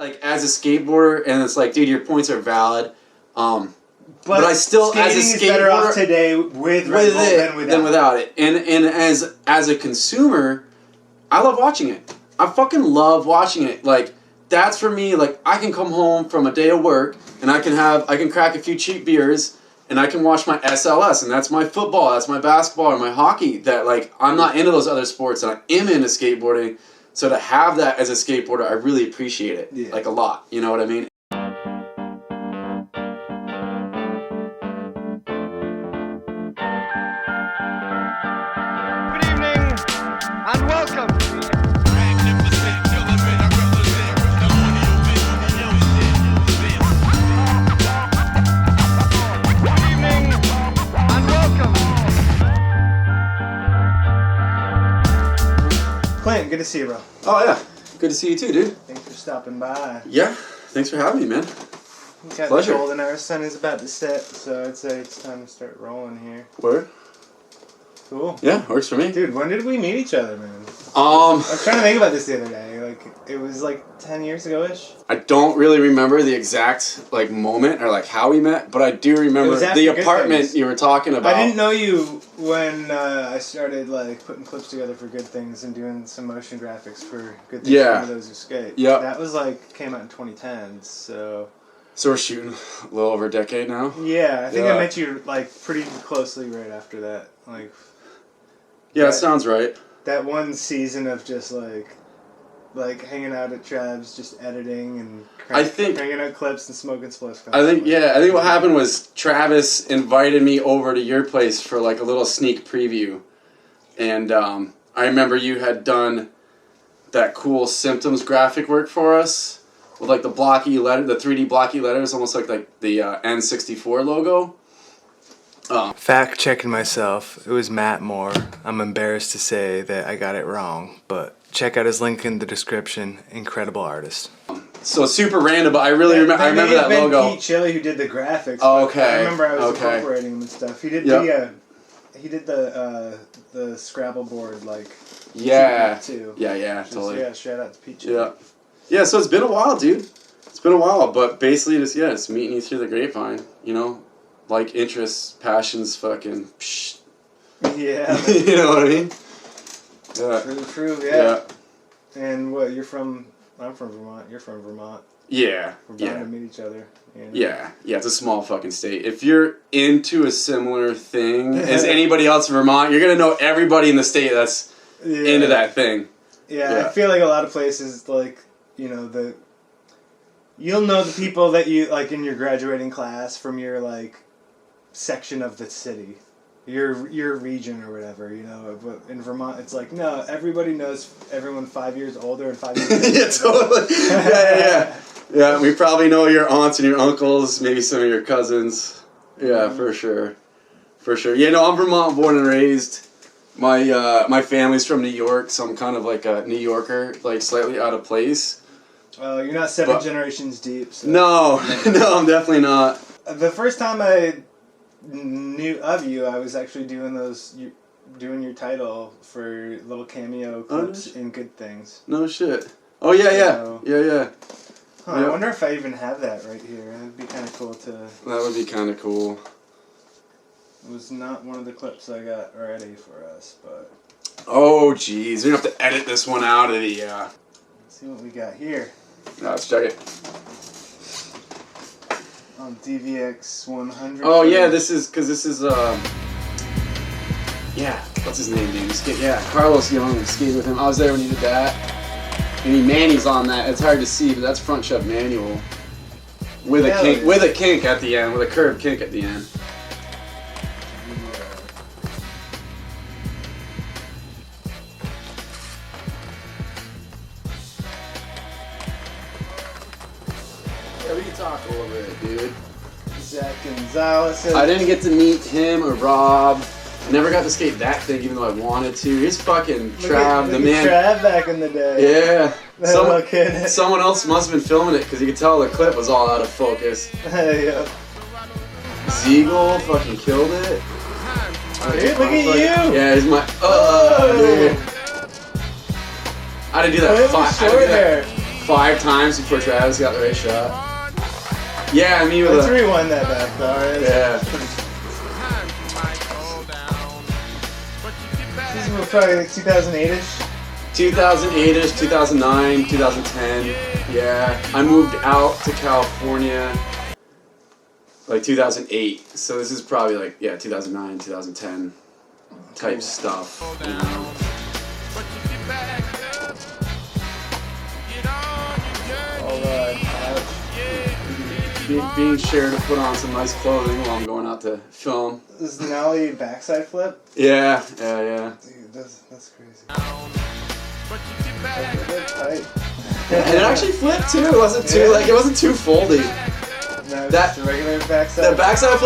like as a skateboarder, and it's like, dude, your points are valid. But I still, as a skateboarder, is better off today with Red Bull than without it. And as a consumer, I love watching it. I fucking love watching it. Like, that's for me. Like, I can come home from a day of work and I can crack a few cheap beers and I can watch my SLS, and that's my football, that's my basketball, or my hockey. That, like, I'm not into those other sports, and I am into skateboarding. So to have that as a skateboarder, I really appreciate it, like, a lot. You know what I mean? And welcome. Good evening and welcome. Clint, good to see you, bro. Oh yeah, good to see you too, dude. Thanks for stopping by. Yeah, thanks for having me, man. Pleasure. The golden hour sun is about to set, so I'd say it's time to start rolling here. Word? Cool. Yeah, works for me. Dude, when did we meet each other, man? I was trying to think about this the other day. Like, it was like 10 years ago-ish. I don't really remember the exact, like, moment or, like, how we met, but I do remember the apartment you were talking about. I didn't know you when I started, like, putting clips together for Good Things and doing some motion graphics for Good Things for those who skate. Yeah. That was, like, came out in 2010, so... So we're shooting a little over a decade now? Yeah, I think I met you, like, pretty closely right after that. Like... Yeah, that sounds right. That one season of just like hanging out at Trav's, just editing and cranking out clips and smoking spliffs. I think what happened was Travis invited me over to your place for like a little sneak preview, and I remember you had done that cool symptoms graphic work for us with like the blocky letter, the 3D blocky letters, almost like the N64 logo. Fact checking myself, it was Matt Moore. I'm embarrassed to say that I got it wrong, but check out his link in the description. Incredible artist. So super random, but I really remember. I remember that logo. Pete Chili who did the graphics. Oh, okay. I remember I was incorporating him and stuff. He did the Scrabble board totally. So, yeah, shout out to Pete Chili. Yeah. So it's been a while, dude. It's been a while, but basically just meeting you through the grapevine, you know. Like interests, passions, fucking psh. Yeah. You know what I mean? Yeah. True, yeah. And what, you're from... I'm from Vermont. You're from Vermont. Yeah. We're bound to meet each other. You know? Yeah. It's a small fucking state. If you're into a similar thing as anybody else in Vermont, you're going to know everybody in the state that's into that thing. Yeah, I feel like a lot of places, like, you know, you'll know the people that you, like, in your graduating class from your, like, section of the city, your region or whatever, you know. But in Vermont, it's like, no, everybody knows everyone 5 years older and 5 years older. Yeah, totally. Yeah, we probably know your aunts and your uncles, maybe some of your cousins. Yeah, for sure. Yeah, no, I'm Vermont born and raised. My family's from New York, so I'm kind of like a New Yorker, like slightly out of place. Oh, you're not seven generations deep. So. No, I'm definitely not. The first time I knew of you, I was actually doing your title for little cameo clips in Good Things. No shit. Oh yeah. Huh, I wonder if I even have that right here. That'd be kind of cool to... That would be kind of cool. It was not one of the clips I got ready for us, but... Oh jeez, we're gonna have to edit this one out of the... Let's see what we got here. Let's check it. On DVX 100. Oh yeah, this is what's his name, dude? Carlos Young, skated with him. I was there when he did that. And Manny's on that. It's hard to see, but that's front shove manual. With a kink at the end, with a curved kink at the end. Yeah, we can talk over it, dude. Zach Gonzalez. I didn't get to meet him or Rob. I never got to skate that thing, even though I wanted to. He's fucking Trav, the man. Trav back in the day. Yeah. Someone else must have been filming it because you could tell the clip was all out of focus. Yeah. Ziegel fucking killed it. Dude, look at you. Yeah, he's my. Dude. I had to do that 5 times before Travis got the right shot. Yeah, me with Let's a... rewind that back, though. Right? Yeah. This is probably like 2008-ish. 2008-ish, 2009, 2010. Yeah, I moved out to California like 2008. So this is probably like, yeah, 2009, 2010 type stuff, you know. Being shared to put on some nice clothing while I'm going out to film. This is an ollie backside flip? Yeah. Dude, that's crazy. Tight. And it actually flipped too. It wasn't too it wasn't too foldy. No, That- just a regular backside. The backside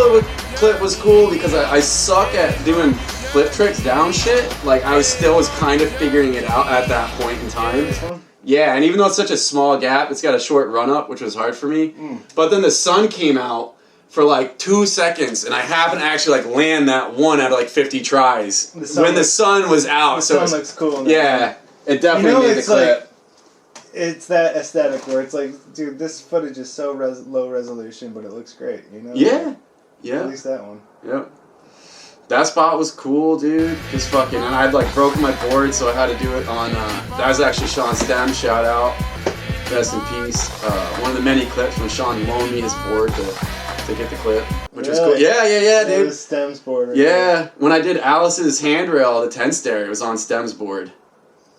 flip was cool because I suck at doing flip tricks down shit. Like I was kind of figuring it out at that point in time. This one? Yeah, and even though it's such a small gap, it's got a short run up, which was hard for me. But then the sun came out for like 2 seconds, and I happened to actually like land that one out of like 50 tries when the sun was out. The So sun looks cool. yeah, it definitely made the clip. Like, it's that aesthetic where it's like, dude, this footage is so low resolution, but it looks great. You know? Yeah. At least that one. Yep. That spot was cool, dude. Just fucking, and I'd like broken my board, so I had to do it on. That was actually Sean Stem. Shout out, rest in peace. One of the many clips when Sean loaned me his board to get the clip, which was cool. Yeah, That dude. was Stem's board. Right Yeah, there. when I did Alice's handrail, the 10 stair, it was on Stem's board.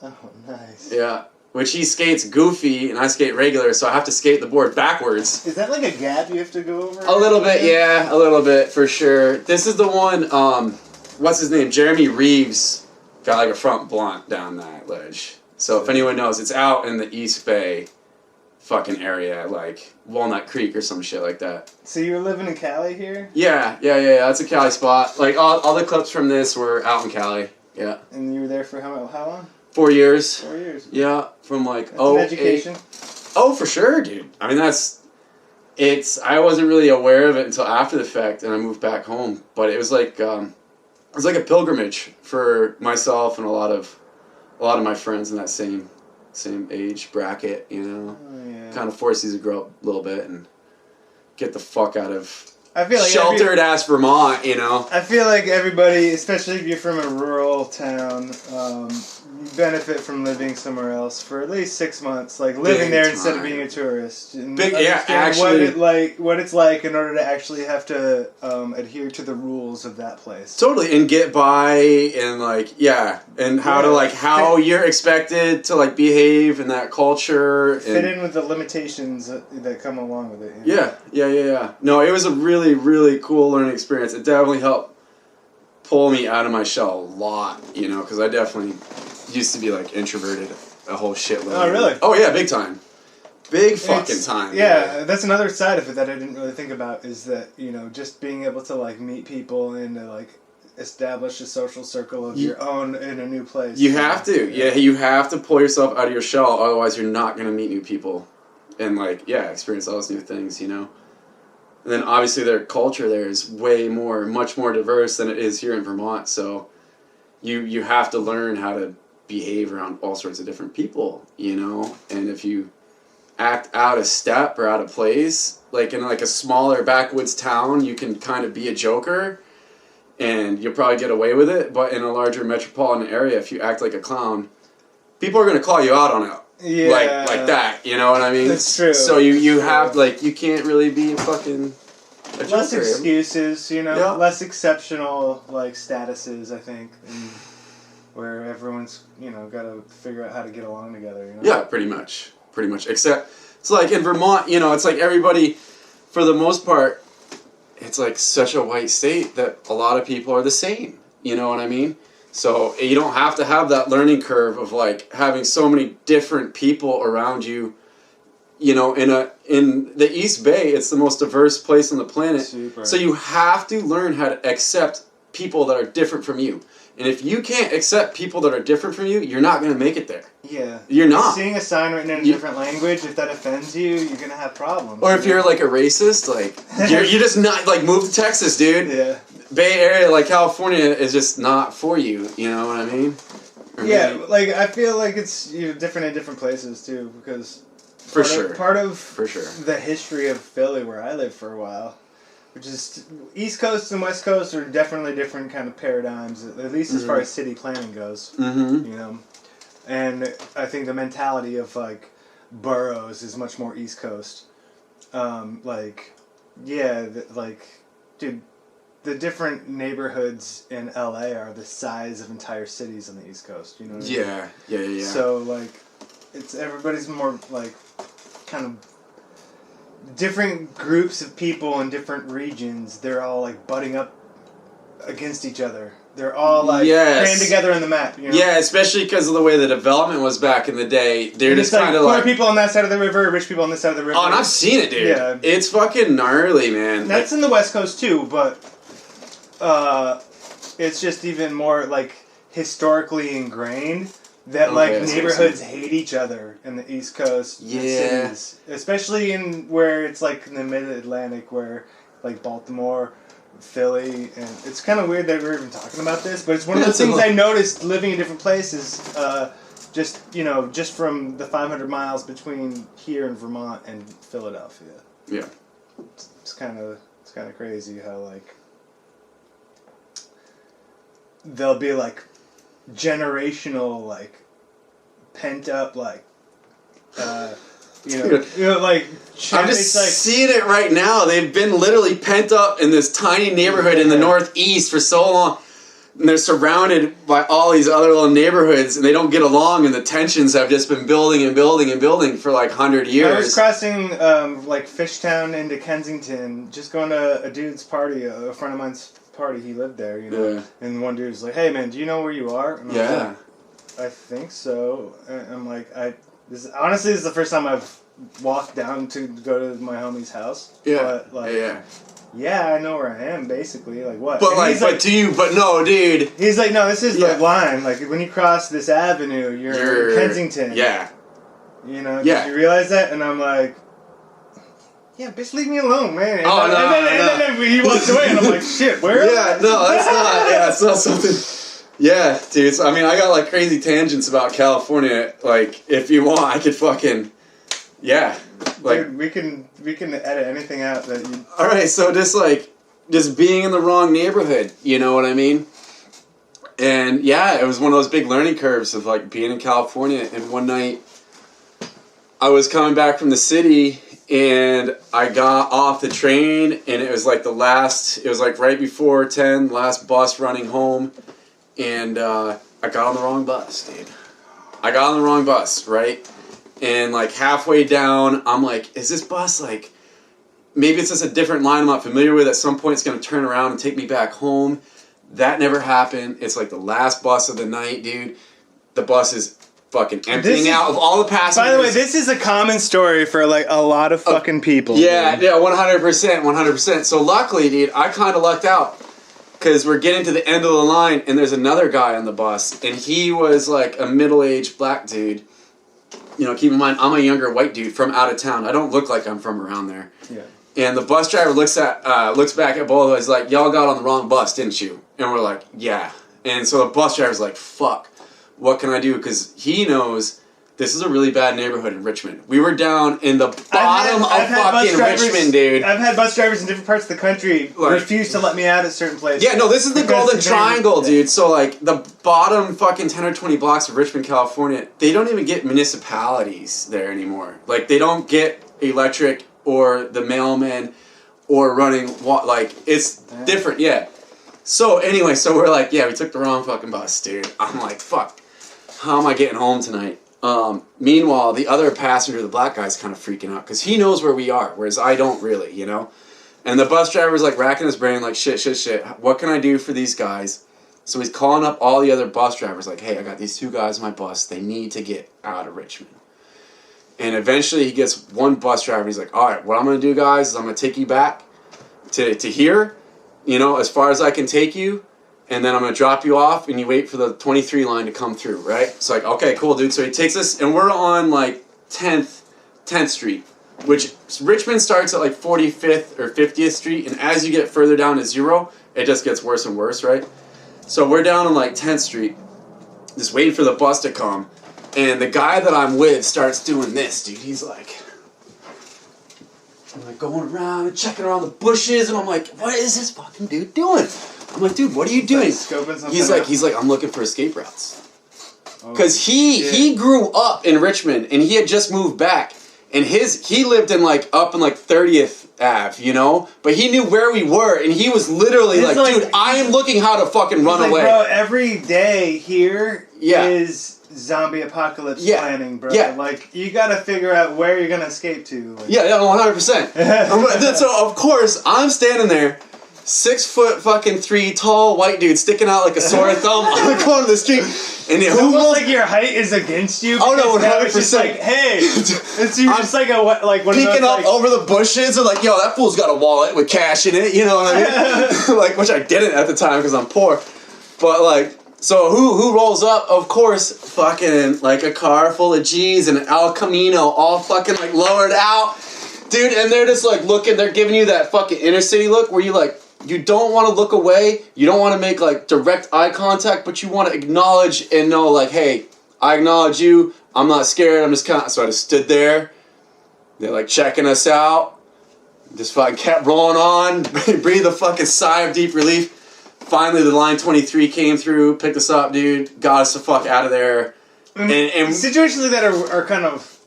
Oh, nice. Yeah, which he skates goofy and I skate regular, so I have to skate the board backwards. Is that like a gap you have to go over? A little bit, yeah, a little bit for sure. This is the one, what's his name? Jeremy Reeves got like a front blunt down that ledge. So if anyone knows, it's out in the East Bay fucking area, like Walnut Creek or some shit like that. So you were living in Cali here? Yeah, that's a Cali spot. Like all the clips from this were out in Cali, yeah. And you were there for how long? 4 years. 4 years. Yeah, from like That's an education. Oh, for sure, dude. I mean, I wasn't really aware of it until after the fact, and I moved back home. But it was like a pilgrimage for myself and a lot of my friends in that same age bracket. You know, kind of forced you to grow up a little bit and get the fuck out of I feel like sheltered ass Vermont. You know. I feel like everybody, especially if you're from a rural town, you benefit from living somewhere else for at least 6 months, like living there instead of being a tourist. And actually, what it's like in order to actually have to adhere to the rules of that place. Totally, and get by, and and how you're expected to like behave in that culture, and fit in with the limitations that come along with it. You know? Yeah. No, it was a really, really cool learning experience. It definitely helped pull me out of my shell a lot, you know, because I definitely used to be like introverted a whole shitload. Oh, really? Oh yeah, big time. Big fucking time. Yeah, that's another side of it that I didn't really think about, is that, you know, just being able to like meet people and to like establish a social circle of your own in a new place. You have to. Yeah, you have to pull yourself out of your shell, otherwise you're not going to meet new people and experience all those new things, you know. And then obviously their culture there is much more diverse than it is here in Vermont, so you have to learn how to behave around all sorts of different people, you know. And if you act out of step or out of place, like in like a smaller backwoods town, you can kind of be a joker and you'll probably get away with it. But in a larger metropolitan area, if you act like a clown, people are going to call you out on it. Yeah. Like that, you know what I mean? That's true. So you have, you can't really be a fucking... Less excuses, you know, less exceptional, statuses, I think, where everyone's, you know, got to figure out how to get along together, you know? Yeah, pretty much. Except, it's like in Vermont, you know, it's like everybody, for the most part, it's like such a white state that a lot of people are the same, you know what I mean? So you don't have to have that learning curve of having so many different people around you. You know, in the East Bay, it's the most diverse place on the planet. Super. So you have to learn how to accept people that are different from you. And if you can't accept people that are different from you, you're not going to make it there. Yeah. You're not. Seeing a sign written in a different language, if that offends you, you're going to have problems. Or if you're a racist, you're just not, move to Texas, dude. Yeah. Bay Area, California, is just not for you. You know what I mean? Yeah, I feel like it's different in different places, too, because For sure. Part of For sure. the history of Philly, where I lived for a while, which is East Coast and West Coast are definitely different kind of paradigms, at least as far as city planning goes. Mm-hmm. You know, and I think the mentality of like boroughs is much more East Coast. Dude, the different neighborhoods in LA are the size of entire cities on the East Coast. You know what I mean? Yeah. So like, it's everybody's more like kind of different groups of people in different regions. They're all like butting up against each other. They're all like crammed together on the map. You know? Yeah, especially because of the way the development was back in the day. They're just kind of like poor people on that side of the river, rich people on this side of the river. Oh, and I've seen it, dude. Yeah. It's fucking gnarly, man. That's in the West Coast too, but it's just even more like historically ingrained that neighborhoods hate each other in the East Coast cities, especially in where it's like in the Mid-Atlantic, where like Baltimore, Philly, and it's kind of weird that we're even talking about this, but it's one of the things I noticed living in different places. Just from the 500 miles between here in Vermont and Philadelphia. Yeah, it's kind of crazy how like there'll be like generational like pent up like I'm just seeing it right now. They've been literally pent up in this tiny neighborhood in the Northeast for so long. And they're surrounded by all these other little neighborhoods, and they don't get along, and the tensions have just been building and building and building for like 100 years. I was crossing like Fishtown into Kensington, just going to a dude's party, a friend of mine's party. He lived there, you know. Yeah. And one dude's like, "Hey, man, do you know where you are?" And I'm like, I think so. And I'm like, this is the first time I've walked down to go to my homie's house. Yeah. But yeah, I know where I am, basically. Like, what? But but no, dude. He's like, no, this is the line. Like, when you cross this avenue, you're in Kensington. Yeah. You know, did you realize that? And I'm like, yeah, bitch, leave me alone, man. And then he walks away, and I'm like, shit, where? Yeah, no, that's not. Yeah, it's not something. Yeah, dude. So, I mean, I got like crazy tangents about California. Like, if you want, I could fucking. Yeah. Like, dude, we can edit anything out that you... Alright, so just being in the wrong neighborhood, you know what I mean? And yeah, it was one of those big learning curves of like being in California. And one night I was coming back from the city and I got off the train and it was like it was like right before 10, last bus running home. And I got on the wrong bus, dude. I got on the wrong bus, right? And like halfway down, I'm like, is this bus like, maybe it's just a different line I'm not familiar with. At some point it's going to turn around and take me back home. That never happened. It's like the last bus of the night, dude. The bus is fucking emptying out of all the passengers. By the way, this is a common story for like a lot of fucking people. Yeah, dude. Yeah, 100%. So luckily, dude, I kind of lucked out. Because we're getting to the end of the line and there's another guy on the bus. And he was like a middle-aged black dude. You know, keep in mind, I'm a younger white dude from out of town. I don't look like I'm from around there. Yeah. And the bus driver looks back at both of us like, y'all got on the wrong bus, didn't you? And we're like, yeah. And so the bus driver's like, fuck, what can I do? Because he knows this is a really bad neighborhood in Richmond. We were down in the bottom of fucking Richmond, dude. I've had bus drivers in different parts of the country refuse to let me out at certain places. Yeah, no, this is the Golden Triangle, dude. So, like, the bottom fucking 10 or 20 blocks of Richmond, California, they don't even get municipalities there anymore. Like, they don't get electric or the mailman or running, like, it's different, yeah. So, anyway, we're like, yeah, we took the wrong fucking bus, dude. I'm like, fuck, how am I getting home tonight? Meanwhile, the other passenger, the black guy's kind of freaking out because he knows where we are, whereas I don't really, you know? And the bus driver's like racking his brain like, shit, what can I do for these guys? So he's calling up all the other bus drivers like, hey, I got these two guys on my bus. They need to get out of Richmond. And eventually he gets one bus driver and he's like, all right, what I'm going to do, guys, is I'm going to take you back to here, you know, as far as I can take you. And then I'm going to drop you off, and you wait for the 23 line to come through, right? It's like, okay, cool, dude. So he takes us, and we're on, like, 10th Street, which Richmond starts at, like, 45th or 50th Street, and as you get further down to 0, it just gets worse and worse, right? So we're down on, like, 10th Street, just waiting for the bus to come, And the guy that I'm with starts doing this, dude. He's like, I'm like going around and checking around the bushes, and I'm like, what is this fucking dude doing? I'm like, dude, what are you doing? He's like, I'm looking for escape routes. Because he grew up in Richmond, and he had just moved back. And he lived in like up in like 30th Ave, you know? But he knew where we were, and he was literally like, dude, I am looking how to fucking run away. Bro, every day here is zombie apocalypse planning, bro. Yeah. Like, you gotta figure out where you're gonna escape to. Like. Yeah, 100%. So, of course, I'm standing there, 6'3" tall white dude sticking out like a sore thumb on the corner of the street. And it's almost like your height is against you. Oh no, 100%. It's just like, hey, you're just like one peeking up over the bushes and like, yo, that fool's got a wallet with cash in it. You know what I mean? Like, which I didn't at the time because I'm poor. But like, so who rolls up? Of course, fucking like a car full of G's and an El Camino all fucking like lowered out, dude. And they're just like looking. They're giving you that fucking inner city look where you like. You don't want to look away. You don't want to make, like, direct eye contact, but you want to acknowledge and know, like, hey, I acknowledge you. I'm not scared. I'm just kind of... So I just stood there. They're, like, checking us out. Just fucking kept rolling on. Breathed a fucking sigh of deep relief. Finally, the Line 23 came through, picked us up, dude. Got us the fuck out of there. And situations like that are kind of...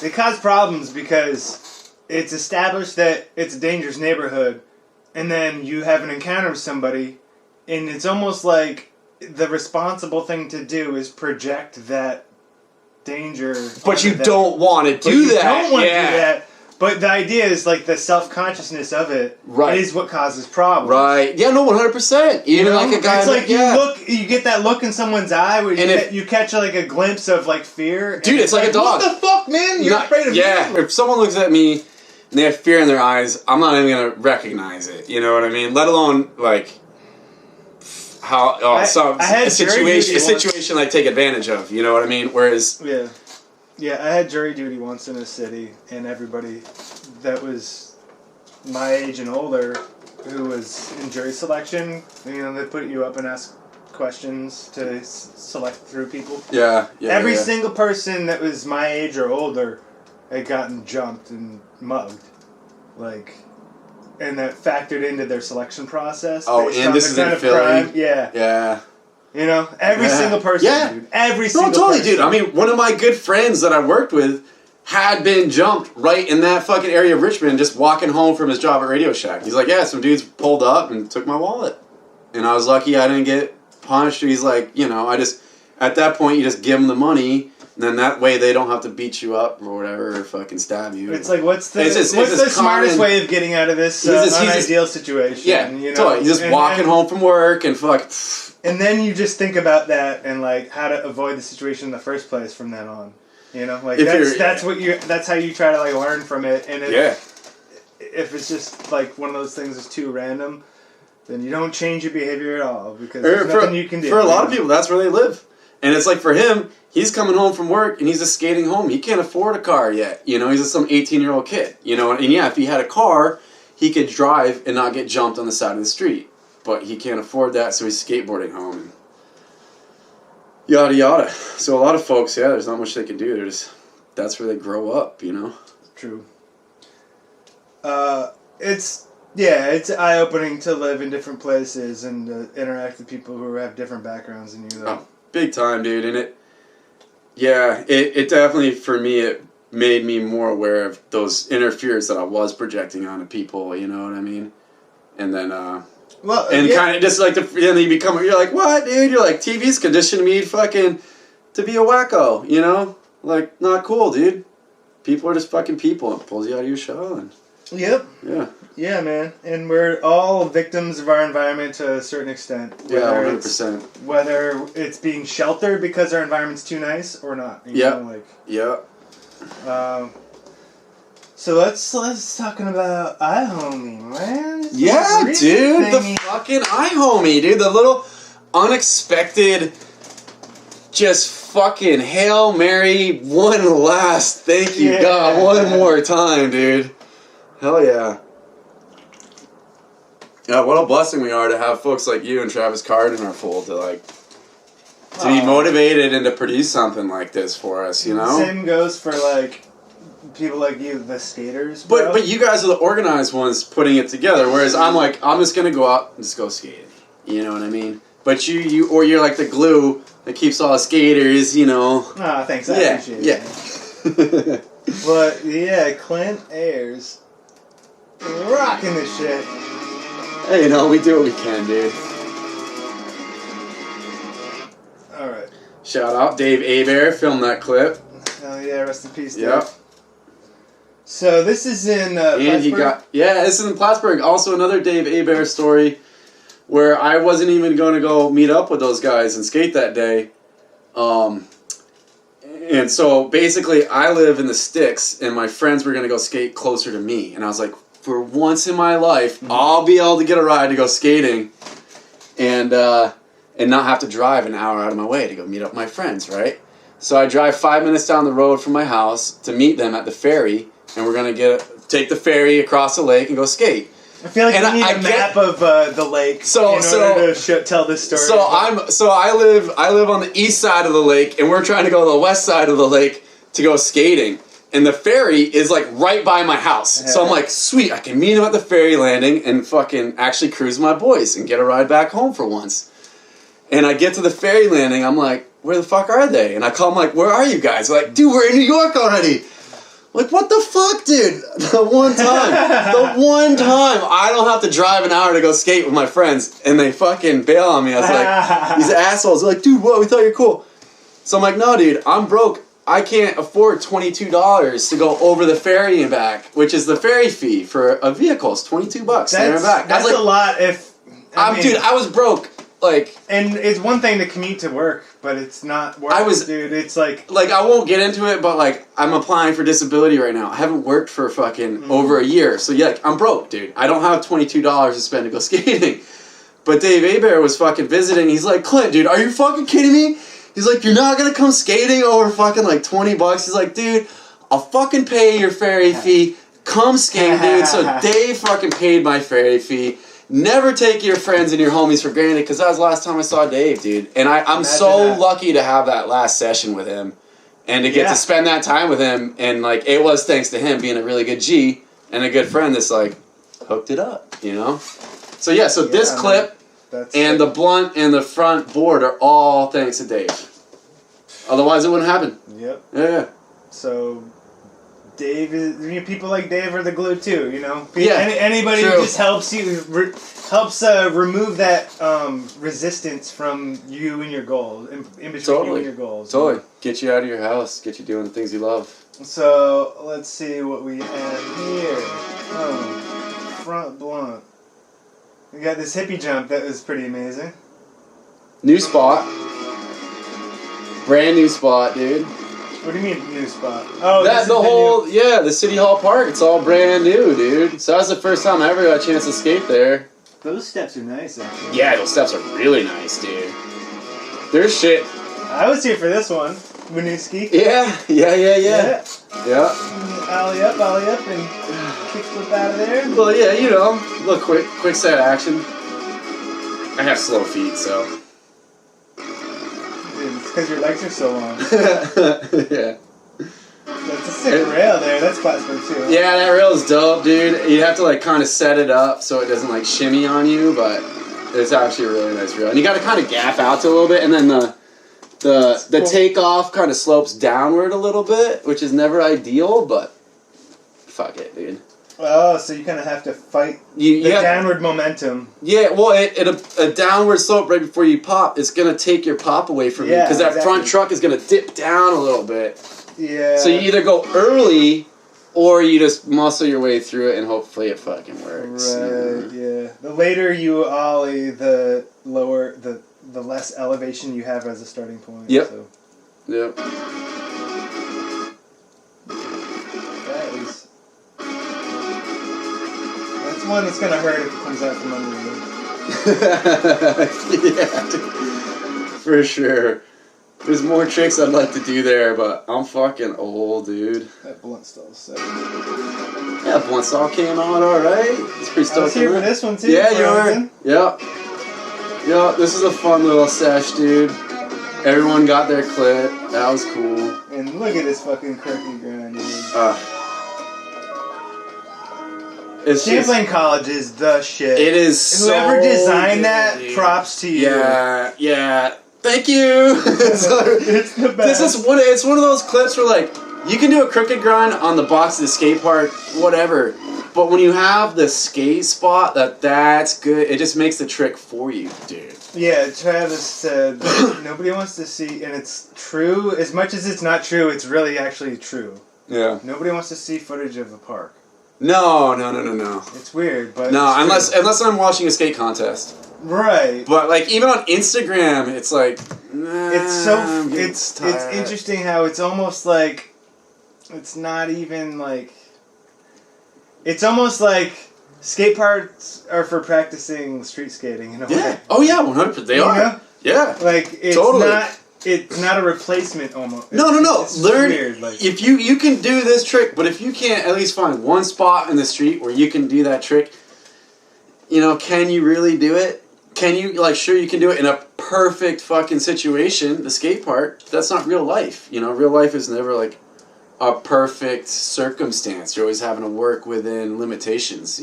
They cause problems because it's established that it's a dangerous neighborhood. And then you have an encounter with somebody, and it's almost like the responsible thing to do is project that danger. But you don't want to do that. You don't want to do that. But the idea is like the self-consciousness of it is what causes problems. Right. Yeah, no, 100%. Even like a guy... It's like you get that look in someone's eye where you catch like a glimpse of like fear. Dude, it's like a dog. What the fuck, man? You're afraid of me? Yeah. If someone looks at me... and they have fear in their eyes, I'm not even going to recognize it. You know what I mean? Let alone, like, how... a situation I take advantage of. You know what I mean? Whereas... Yeah, I had jury duty once in a city, and everybody that was my age and older who was in jury selection, you know, they put you up and ask questions to select through people. Every single person that was my age or older had gotten jumped and mugged, like, and that factored into their selection process. Oh, and this is in Philly? Yeah. You know, every single person, dude. Every single totally, person. dude. I mean, one of my good friends that I worked with had been jumped right in that fucking area of Richmond just walking home from his job at Radio Shack. He's like, yeah, some dudes pulled up and took my wallet. And I was lucky I didn't get punished. He's like, you know, at that point, you just give them the money. And then that way they don't have to beat you up or whatever or fucking stab you. It's like, what's the smartest way of getting out of this unideal situation? Yeah, you know? Totally. You're just walking home from work and fuck. And then you just think about that and like how to avoid the situation in the first place from then on. You know, like that's how you try to like learn from it. And if it's just like one of those things that's too random, then you don't change your behavior at all because there's nothing you can do. For a lot of people, that's where they live. And it's like for him, he's coming home from work and he's just skating home. He can't afford a car yet. You know, he's just some 18-year-old kid. You know, and yeah, if he had a car, he could drive and not get jumped on the side of the street. But he can't afford that, so he's skateboarding home. And yada yada. So a lot of folks, there's not much they can do. That's where they grow up, you know? True. It's eye-opening to live in different places and interact with people who have different backgrounds than you, though. Oh, big time, dude. And it definitely, for me, it made me more aware of those inner fears that I was projecting onto people, you know what I mean? And then, kind of just like, then you're like, what, dude? You're like, TV's conditioned me fucking to be a wacko, you know? Like, not cool, dude. People are just fucking people. It pulls you out of your shell. And, yep. Yeah. Yeah, man. And we're all victims of our environment to a certain extent. Yeah, 100%. Whether it's being sheltered because our environment's too nice or not. Yeah. So let's talking about iHomie, man. Dude, the fucking iHomie, dude. The little unexpected, just fucking Hail Mary, one last thank you, God, one more time, dude. Hell yeah. Yeah, what a blessing we are to have folks like you and Travis Card in our fold to like to be motivated and to produce something like this for us, you know? Same goes for, like, people like you, the skaters, bro. But you guys are the organized ones putting it together, whereas I'm like, I'm just going to go out and just go skating. You know what I mean? But you're like the glue that keeps all the skaters, you know. Ah, thanks. I appreciate it. Yeah. But, yeah, Clint Ayres. Rocking this shit. Hey, you know, we do what we can, dude. Alright. Shout out Dave Heybear, filmed that clip. Oh, yeah, rest in peace, Dave. Yep. So, this is in And he Plattsburgh? this is in Plattsburgh. Also, another Dave Heybear story where I wasn't even going to go meet up with those guys and skate that day. And so, basically, I live in the sticks, and my friends were going to go skate closer to me. And I was like, for once in my life, I'll be able to get a ride to go skating and not have to drive an hour out of my way to go meet up my friends, right? So I drive 5 minutes down the road from my house to meet them at the ferry, and we're going to take the ferry across the lake and go skate. I feel like you need a map of the lake in order to tell this story. So I live on the east side of the lake, and we're trying to go to the west side of the lake to go skating. And the ferry is like right by my house. Yeah. So I'm like, sweet, I can meet him at the ferry landing and fucking actually cruise my boys and get a ride back home for once. And I get to the ferry landing, I'm like, where the fuck are they? And I call them like, where are you guys? They're like, dude, we're in New York already. I'm like, what the fuck, dude? The one time I don't have to drive an hour to go skate with my friends, and they fucking bail on me. I was like, these assholes. They're like, dude, what? We thought you were cool. So I'm like, no, dude, I'm broke. I can't afford $22 to go over the ferry and back, which is the ferry fee for a vehicle. It's $22 there and back. That's like, a lot. Dude, I was broke. Like, and it's one thing to commute to work, but it's not work. Dude. It's like I won't get into it, but like I'm applying for disability right now. I haven't worked for fucking over a year, so yeah, I'm broke, dude. I don't have $22 to spend to go skating. But Dave Heybear was fucking visiting. He's like, Clint, dude, are you fucking kidding me? He's like, you're not gonna come skating over fucking like $20? He's like, dude, I'll fucking pay your ferry fee. Come skate, dude. So Dave fucking paid my ferry fee. Never take your friends and your homies for granted, because that was the last time I saw Dave, dude. And I'm so lucky to have that last session with him and to get to spend that time with him. And like, it was thanks to him being a really good G and a good friend that's like hooked it up, you know? So yeah, this clip and the blunt and the front board are all thanks to Dave. Otherwise it wouldn't happen. Yep. Yeah. So Dave is, people like Dave are the glue too, you know? Yeah. Anybody who just helps you, helps remove that resistance from you and your goals, in between you and your goals. Totally. Get you out of your house, get you doing the things you love. So, let's see what we have here. Front blunt. We got this hippie jump that was pretty amazing. New spot. Brand new spot, dude. What do you mean, new spot? Oh, the City Hall Park. It's all brand new, dude. So that's the first time I ever got a chance to skate there. Those steps are nice, actually. Yeah, those steps are really nice, dude. There's shit. I was here for this one. Winooski. Yeah. Ollie up, and kickflip out of there. Well, yeah, you know, a little quick set action. I have slow feet, so. It's because your legs are so long. Yeah. That's a sick rail there. That's Plattsburgh too. Yeah, that rail is dope, dude. You have to like kind of set it up so it doesn't like shimmy on you, but it's actually a really nice rail. And you got to kind of gap out to a little bit, and then the takeoff kind of slopes downward a little bit, which is never ideal, but fuck it, dude. Oh, so you kind of have to fight the downward momentum. Yeah, well, a downward slope right before you pop is going to take your pop away from you, because that front truck is going to dip down a little bit. Yeah. So you either go early, or you just muscle your way through it, and hopefully it fucking works. Right, yeah. The later you ollie, the lower, the less elevation you have as a starting point. Yep. So. Yep. That's one that's gonna hurt if it comes out from under you. Yeah, for sure. There's more tricks I'd like to do there, but I'm fucking old, dude. That blunt stall's sick. Yeah, blunt stall came out alright. It's pretty stoked. I was here for this one too. Yeah, you were. Yep. Yep, this is a fun little sesh, dude. Everyone got their clip. That was cool. And look at this fucking crooked grind, dude. It's Champlain College is the shit. It is. Whoever so designed good, that, dude. props to you. Yeah. Thank you. It's the best. It's one of those clips where like you can do a crooked grind on the box of the skate park, whatever. But when you have the skate spot, that's good. It just makes the trick for you, dude. Yeah, Travis said nobody wants to see, and it's true. As much as it's not true, it's really actually true. Yeah. Nobody wants to see footage of a park. No. It's weird, but No, it's true. unless I'm watching a skate contest. Right. But like even on Instagram, it's like it's interesting how it's almost like it's not even like it's almost like skate parks are for practicing street skating in a way. Oh yeah, 100%. They are. know? Yeah. Like it's Totally. it's not a replacement almost. No. It's Learn weird, like, if you can do this trick, but if you can't at least find one spot in the street where you can do that trick, can you really do it? Can you sure you can do it in a perfect fucking situation, the skate park? That's not real life. Real life is never like a perfect circumstance. You're always having to work within limitations,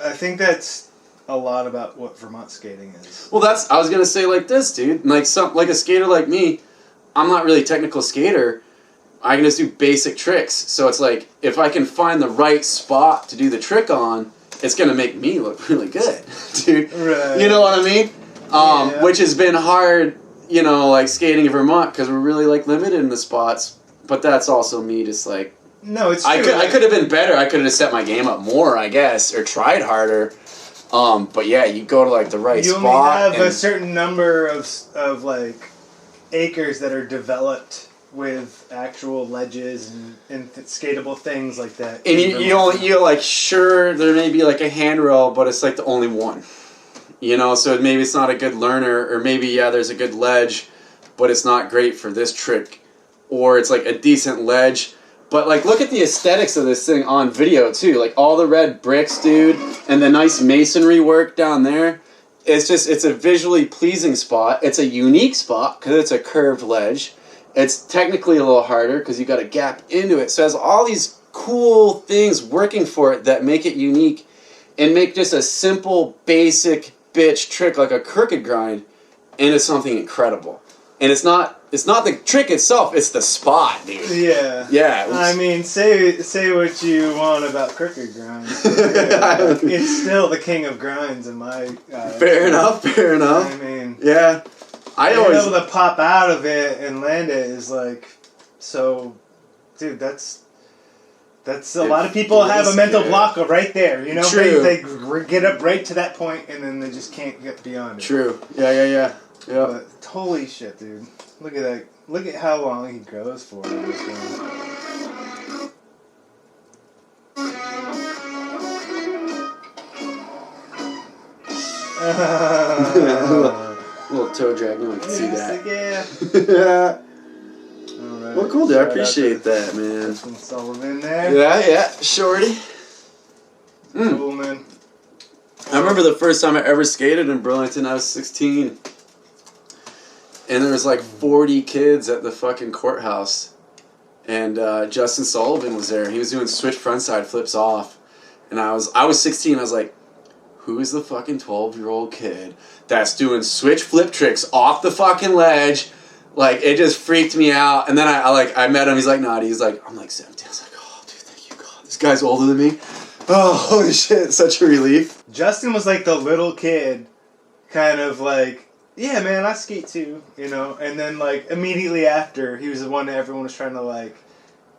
I think that's a lot about what Vermont skating is. Well, I was gonna say like this, dude. Like a skater like me, I'm not really a technical skater. I can just do basic tricks. So it's like if I can find the right spot to do the trick on, it's gonna make me look really good, dude. Right. You know what I mean? Yeah. Which has been hard, like skating in Vermont because we're really like limited in the spots. But that's also me just like. No, it's true. I could have been better. I could have set my game up more, I guess, or tried harder. But yeah, you go to like the right spot. You only have a certain number of like acres that are developed with actual ledges and skatable things like that. And you're like, sure, there may be like a handrail, but it's like the only one. So maybe it's not a good learner, or maybe, there's a good ledge, but it's not great for this trick. Or it's like a decent ledge. But like, look at the aesthetics of this thing on video too. Like all the red bricks, dude, and the nice masonry work down there. It's a visually pleasing spot. It's a unique spot because it's a curved ledge. It's technically a little harder because you got a gap into it. So it has all these cool things working for it that make it unique and make just a simple, basic bitch trick like a crooked grind into something incredible. And it's not the trick itself, it's the spot, dude. Yeah. Yeah. I mean, say what you want about crooked grinds. It's still the king of grinds in my eyes. Fair enough. I mean, yeah. being able to pop out of it and land it is like, so, dude, that's a lot of people have a mental block right there, True. They get up right to that point and then they just can't get beyond it. True. Yeah. But holy shit, dude. Look at that. Look at how long he goes for in this one. Little toe drag, no one can see that. Yeah. Yeah. Alright. Well, cool, dude. I appreciate that, man. That's some Sullivan there. Yeah, shorty. Cool, man. I remember the first time I ever skated in Burlington, I was 16. And there was like 40 kids at the fucking courthouse. And Justin Sullivan was there. He was doing switch frontside flips off. And I was 16. I was like, who is the fucking 12-year-old kid that's doing switch flip tricks off the fucking ledge? Like, it just freaked me out. And then I met him. He's like, nah, he's like, I'm like 17. I was like, oh, dude, thank you, God. This guy's older than me. Oh, holy shit. Such a relief. Justin was like the little kid, kind of like, yeah, man, I skate too, And then, like, immediately after, he was the one that everyone was trying to, like...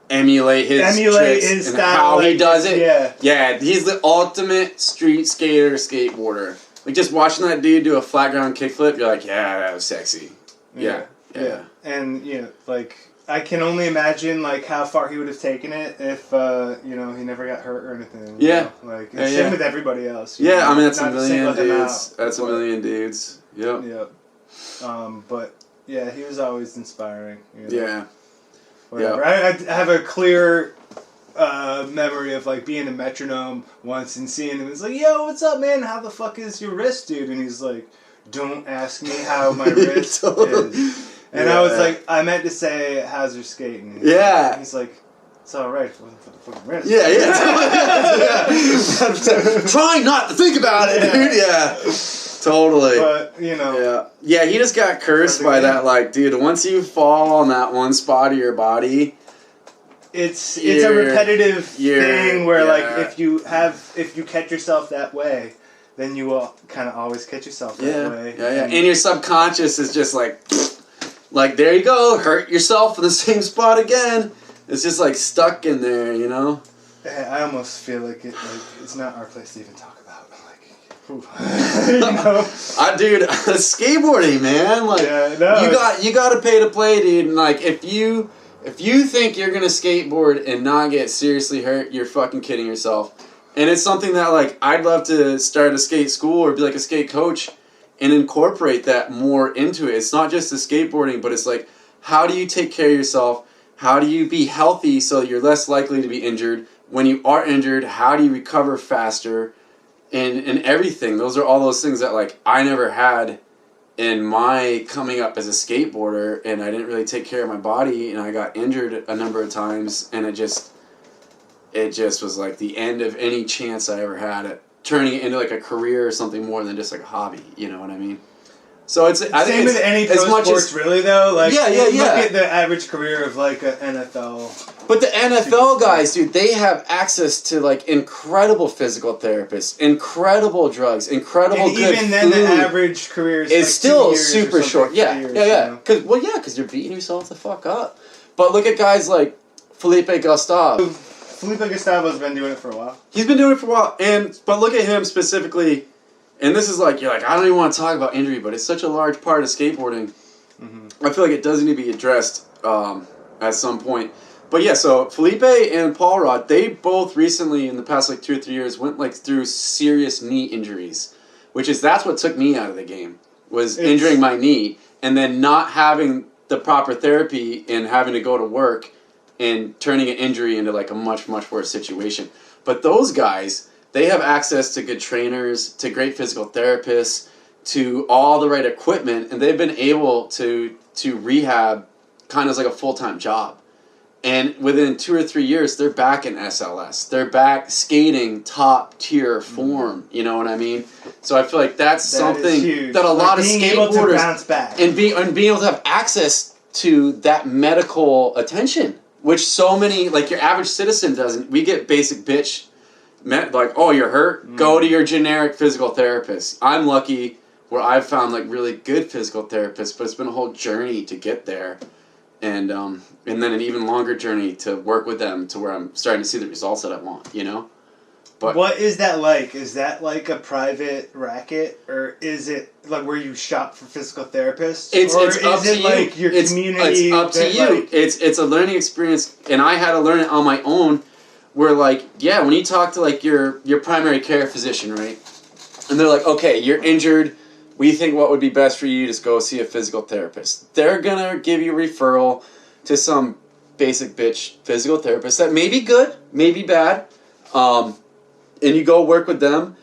Emulate tricks his and style. how he like, does it. Yeah. Yeah, he's the ultimate street skater, skateboarder. Like, just watching that dude do a flat ground kickflip, you're like, yeah, that was sexy. Yeah. And, like, I can only imagine, like, how far he would have taken it if, he never got hurt or anything. Yeah. Like, it's same with everybody else. Yeah, I mean, that's a Not to million single him dudes. out, That's a million dudes. Yep. Yep. But, yeah, he was always inspiring. Yeah. Whatever. Yep. I have a clear memory of, like, being a metronome once and seeing him. He's like, yo, what's up, man? How the fuck is your wrist, dude? And he's like, don't ask me how my wrist is. And I was like, I meant to say, how's your skating? Yeah. He's like, it's all right for the fucking wrist. Yeah. Trying not to think about it, dude. Yeah. Totally. But, you know. Yeah, he just got cursed by that. Like, dude, once you fall on that one spot of your body... It's a repetitive thing where, like, if you catch yourself that way, then you will kind of always catch yourself that way. Yeah. And your subconscious is just like, there you go, hurt yourself in the same spot again. It's just like stuck in there, you know? I almost feel like it's not our place to even talk about. You know? Dude, skateboarding, man. Like, you got to pay to play, dude. And like, if you think you're gonna skateboard and not get seriously hurt, you're fucking kidding yourself. And it's something that, like, I'd love to start a skate school or be like a skate coach and incorporate that more into it. It's not just the skateboarding, but it's like, how do you take care of yourself? How do you be healthy so you're less likely to be injured? When you are injured, how do you recover faster? And everything. Those are all those things that, like, I never had in my coming up as a skateboarder, and I didn't really take care of my body, and I got injured a number of times, and it just was like the end of any chance I ever had at turning it into like a career or something more than just like a hobby. You know what I mean? So I think same with any pro sports, really, though. Like, look at the average career of like an NFL. But the NFL guys, dude, they have access to like incredible physical therapists, incredible drugs, incredible and good even then, food. the average career is like still super short. Yeah, years, because you're beating yourself the fuck up. But look at guys like Felipe Gustave. Felipe Gustavo's been doing it for a while. He's been doing it for a while, but look at him specifically. And this is like, you're like, I don't even want to talk about injury, but it's such a large part of skateboarding. Mm-hmm. I feel like it does need to be addressed at some point. But yeah, so Felipe and Paul Rod, they both recently, in the past like 2 or 3 years, went like through serious knee injuries. That's what took me out of the game, was injuring my knee and then not having the proper therapy and having to go to work and turning an injury into like a much, much worse situation. But those guys... they have access to good trainers, to great physical therapists, to all the right equipment, and they've been able to rehab kind of as like a full-time job. And within 2 or 3 years, they're back in SLS. They're back skating top-tier form, you know what I mean? So I feel like that's something that a lot of skateboarders... being able to bounce back. And being able to have access to that medical attention, which so many, like your average citizen doesn't. We get basic bitch... like, oh, you're hurt? Go to your generic physical therapist. I'm lucky where I've found like really good physical therapists, but it's been a whole journey to get there, and then an even longer journey to work with them to where I'm starting to see the results that I want. You know. But what is that like? Is that like a private racket, or is it like where you shop for physical therapists? It's up to you. Like your community? It's up to you. Like, it's a learning experience, and I had to learn it on my own. Where, like, yeah, when you talk to, like, your primary care physician, right? And they're like, okay, you're injured. We think what would be best for you is go see a physical therapist. They're going to give you a referral to some basic bitch physical therapist that may be good, may be bad. And you go work with them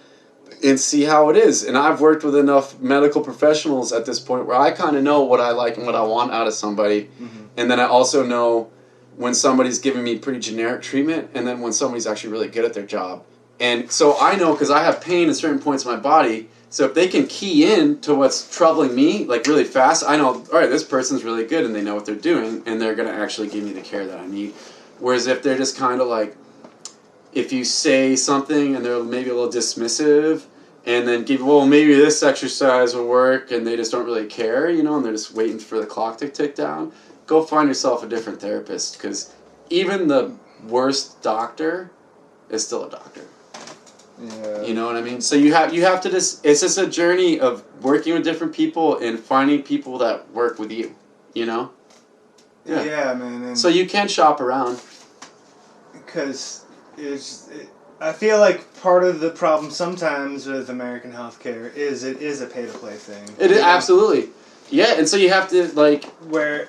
and see how it is. And I've worked with enough medical professionals at this point where I kind of know what I like and what I want out of somebody. Mm-hmm. And then I also know... when somebody's giving me pretty generic treatment, and then when somebody's actually really good at their job. And so I know, because I have pain at certain points in my body, so if they can key in to what's troubling me, like really fast, I know, all right, this person's really good, and they know what they're doing, and they're going to actually give me the care that I need. Whereas if they're just kind of like, if you say something, and they're maybe a little dismissive, and then give, well, maybe this exercise will work, and they just don't really care, you know, and they're just waiting for the clock to tick down, go find yourself a different therapist, because even the worst doctor is still a doctor. Yeah. You know what I mean? So you have to just, it's just a journey of working with different people and finding people that work with you, you know? Yeah, man. And so you can shop around. Because I feel like part of the problem sometimes with American healthcare is it is a pay-to-play thing. It is, absolutely. Yeah, and so you have to, like...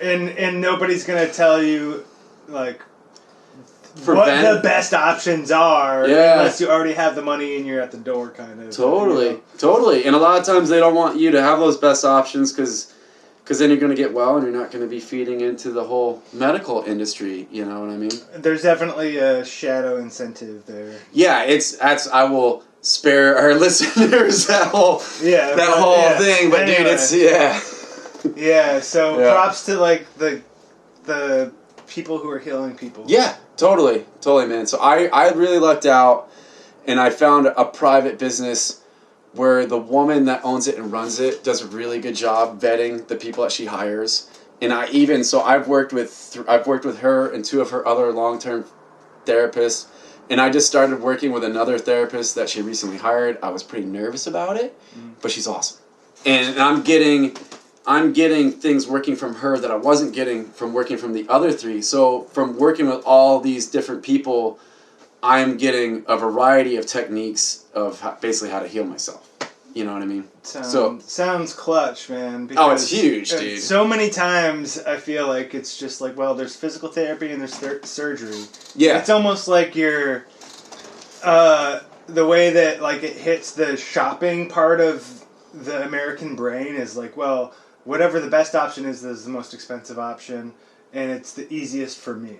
And nobody's going to tell you, like, what the best options are unless you already have the money and you're at the door, kind of. Totally, you know? Totally. And a lot of times they don't want you to have those best options because Because then you're going to get well, and you're not going to be feeding into the whole medical industry. You know what I mean? There's definitely a shadow incentive there. Yeah, I will spare our listeners that whole thing. But anyway. Dude, it's Yeah. So props to like the people who are healing people. Yeah, totally, man. So I really lucked out, and I found a private business where the woman that owns it and runs it does a really good job vetting the people that she hires. And I've worked with her and 2 of her other long-term therapists, and I just started working with another therapist that she recently hired. I was pretty nervous about it, but she's awesome. And I'm getting things working from her that I wasn't getting from working from the other 3. So from working with all these different people, I'm getting a variety of techniques of basically how to heal myself. You know what I mean? Sounds clutch, man. It's huge, dude. So many times I feel like it's just like, well, there's physical therapy and there's surgery. Yeah. It's almost like you're, the way that like it hits the shopping part of the American brain is like, well, whatever the best option is the most expensive option, and it's the easiest for me.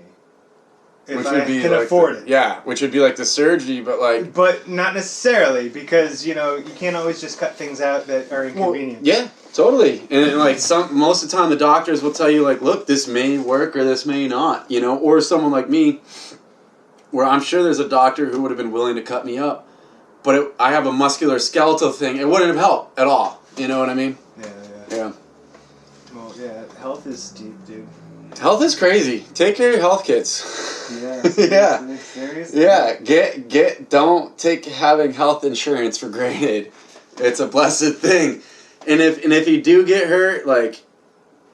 If I can afford it. Yeah, which would be like the surgery, but like... But not necessarily, because, you can't always just cut things out that are inconvenient. Well, yeah, totally. And like most of the time the doctors will tell you like, look, this may work or this may not, or someone like me, where I'm sure there's a doctor who would have been willing to cut me up, but I have a muscular skeletal thing, it wouldn't have helped at all. You know what I mean? Yeah. Well, yeah, health is deep, dude. Health is crazy. Take care of your health, kids. Yeah. Seriously? Yeah. Don't take having health insurance for granted. It's a blessed thing. And if you do get hurt, like,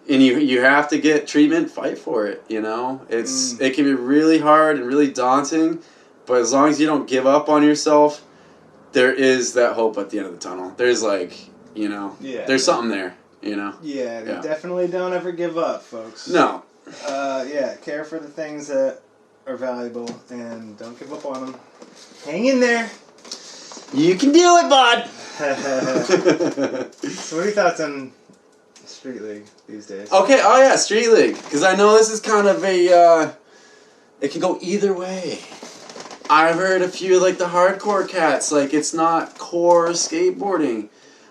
and you have to get treatment, fight for it. It can be really hard and really daunting, but as long as you don't give up on yourself, there is that hope at the end of the tunnel. There's there's something there. Yeah, definitely don't ever give up, folks. No. Care for the things that are valuable and don't give up on them. Hang in there. You can do it, bud. So what are your thoughts on Street League these days? Okay, Street League. Because I know this is kind of it can go either way. I've heard a few, like, the hardcore cats, like, it's not core skateboarding.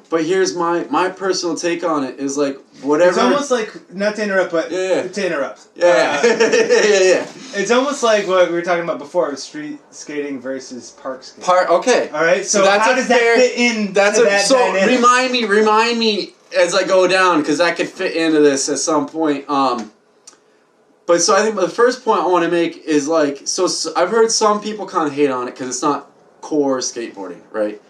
But here's my personal take on it is like whatever. It's almost like, not to interrupt, but to interrupt. Yeah. It's almost like what we were talking about before, street skating versus park skating. Okay. All right. So how does that fit in? Dynamic? Remind me as I go down because that could fit into this at some point. But so I think the first point I want to make is like so I've heard some people kind of hate on it because it's not core skateboarding, right?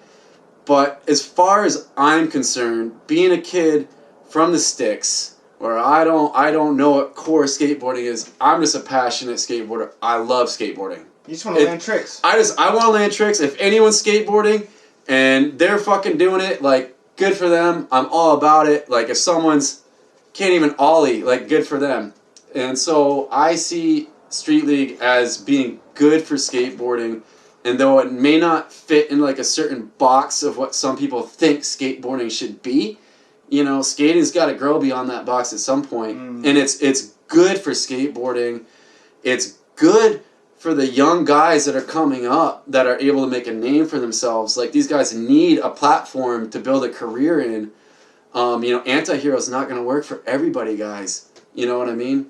But as far as I'm concerned, being a kid from the sticks, where I don't know what core skateboarding is, I'm just a passionate skateboarder. I love skateboarding. You just want to land tricks. I want to land tricks. If anyone's skateboarding and they're fucking doing it, like, good for them. I'm all about it. Like, if someone's can't even ollie, like, good for them. And so I see Street League as being good for skateboarding. And though it may not fit in like a certain box of what some people think skateboarding should be, skating's got to grow beyond that box at some point. And it's good for skateboarding. It's good for the young guys that are coming up that are able to make a name for themselves. Like, these guys need a platform to build a career in. Anti-Hero's not going to work for everybody, guys. You know what I mean?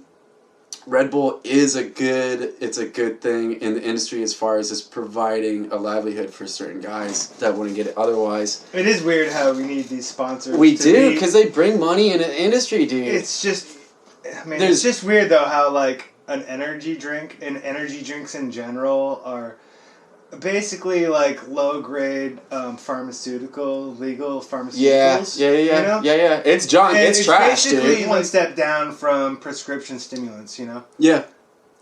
Red Bull is a good thing in the industry as far as just providing a livelihood for certain guys that wouldn't get it otherwise. It is weird how we need these sponsors. We do, because they bring money in the industry, dude. It's just weird though how like an energy drink and energy drinks in general are basically like low grade legal pharmaceuticals. Yeah. It's junk. It's trash, dude. It's basically one step down from prescription stimulants. Yeah.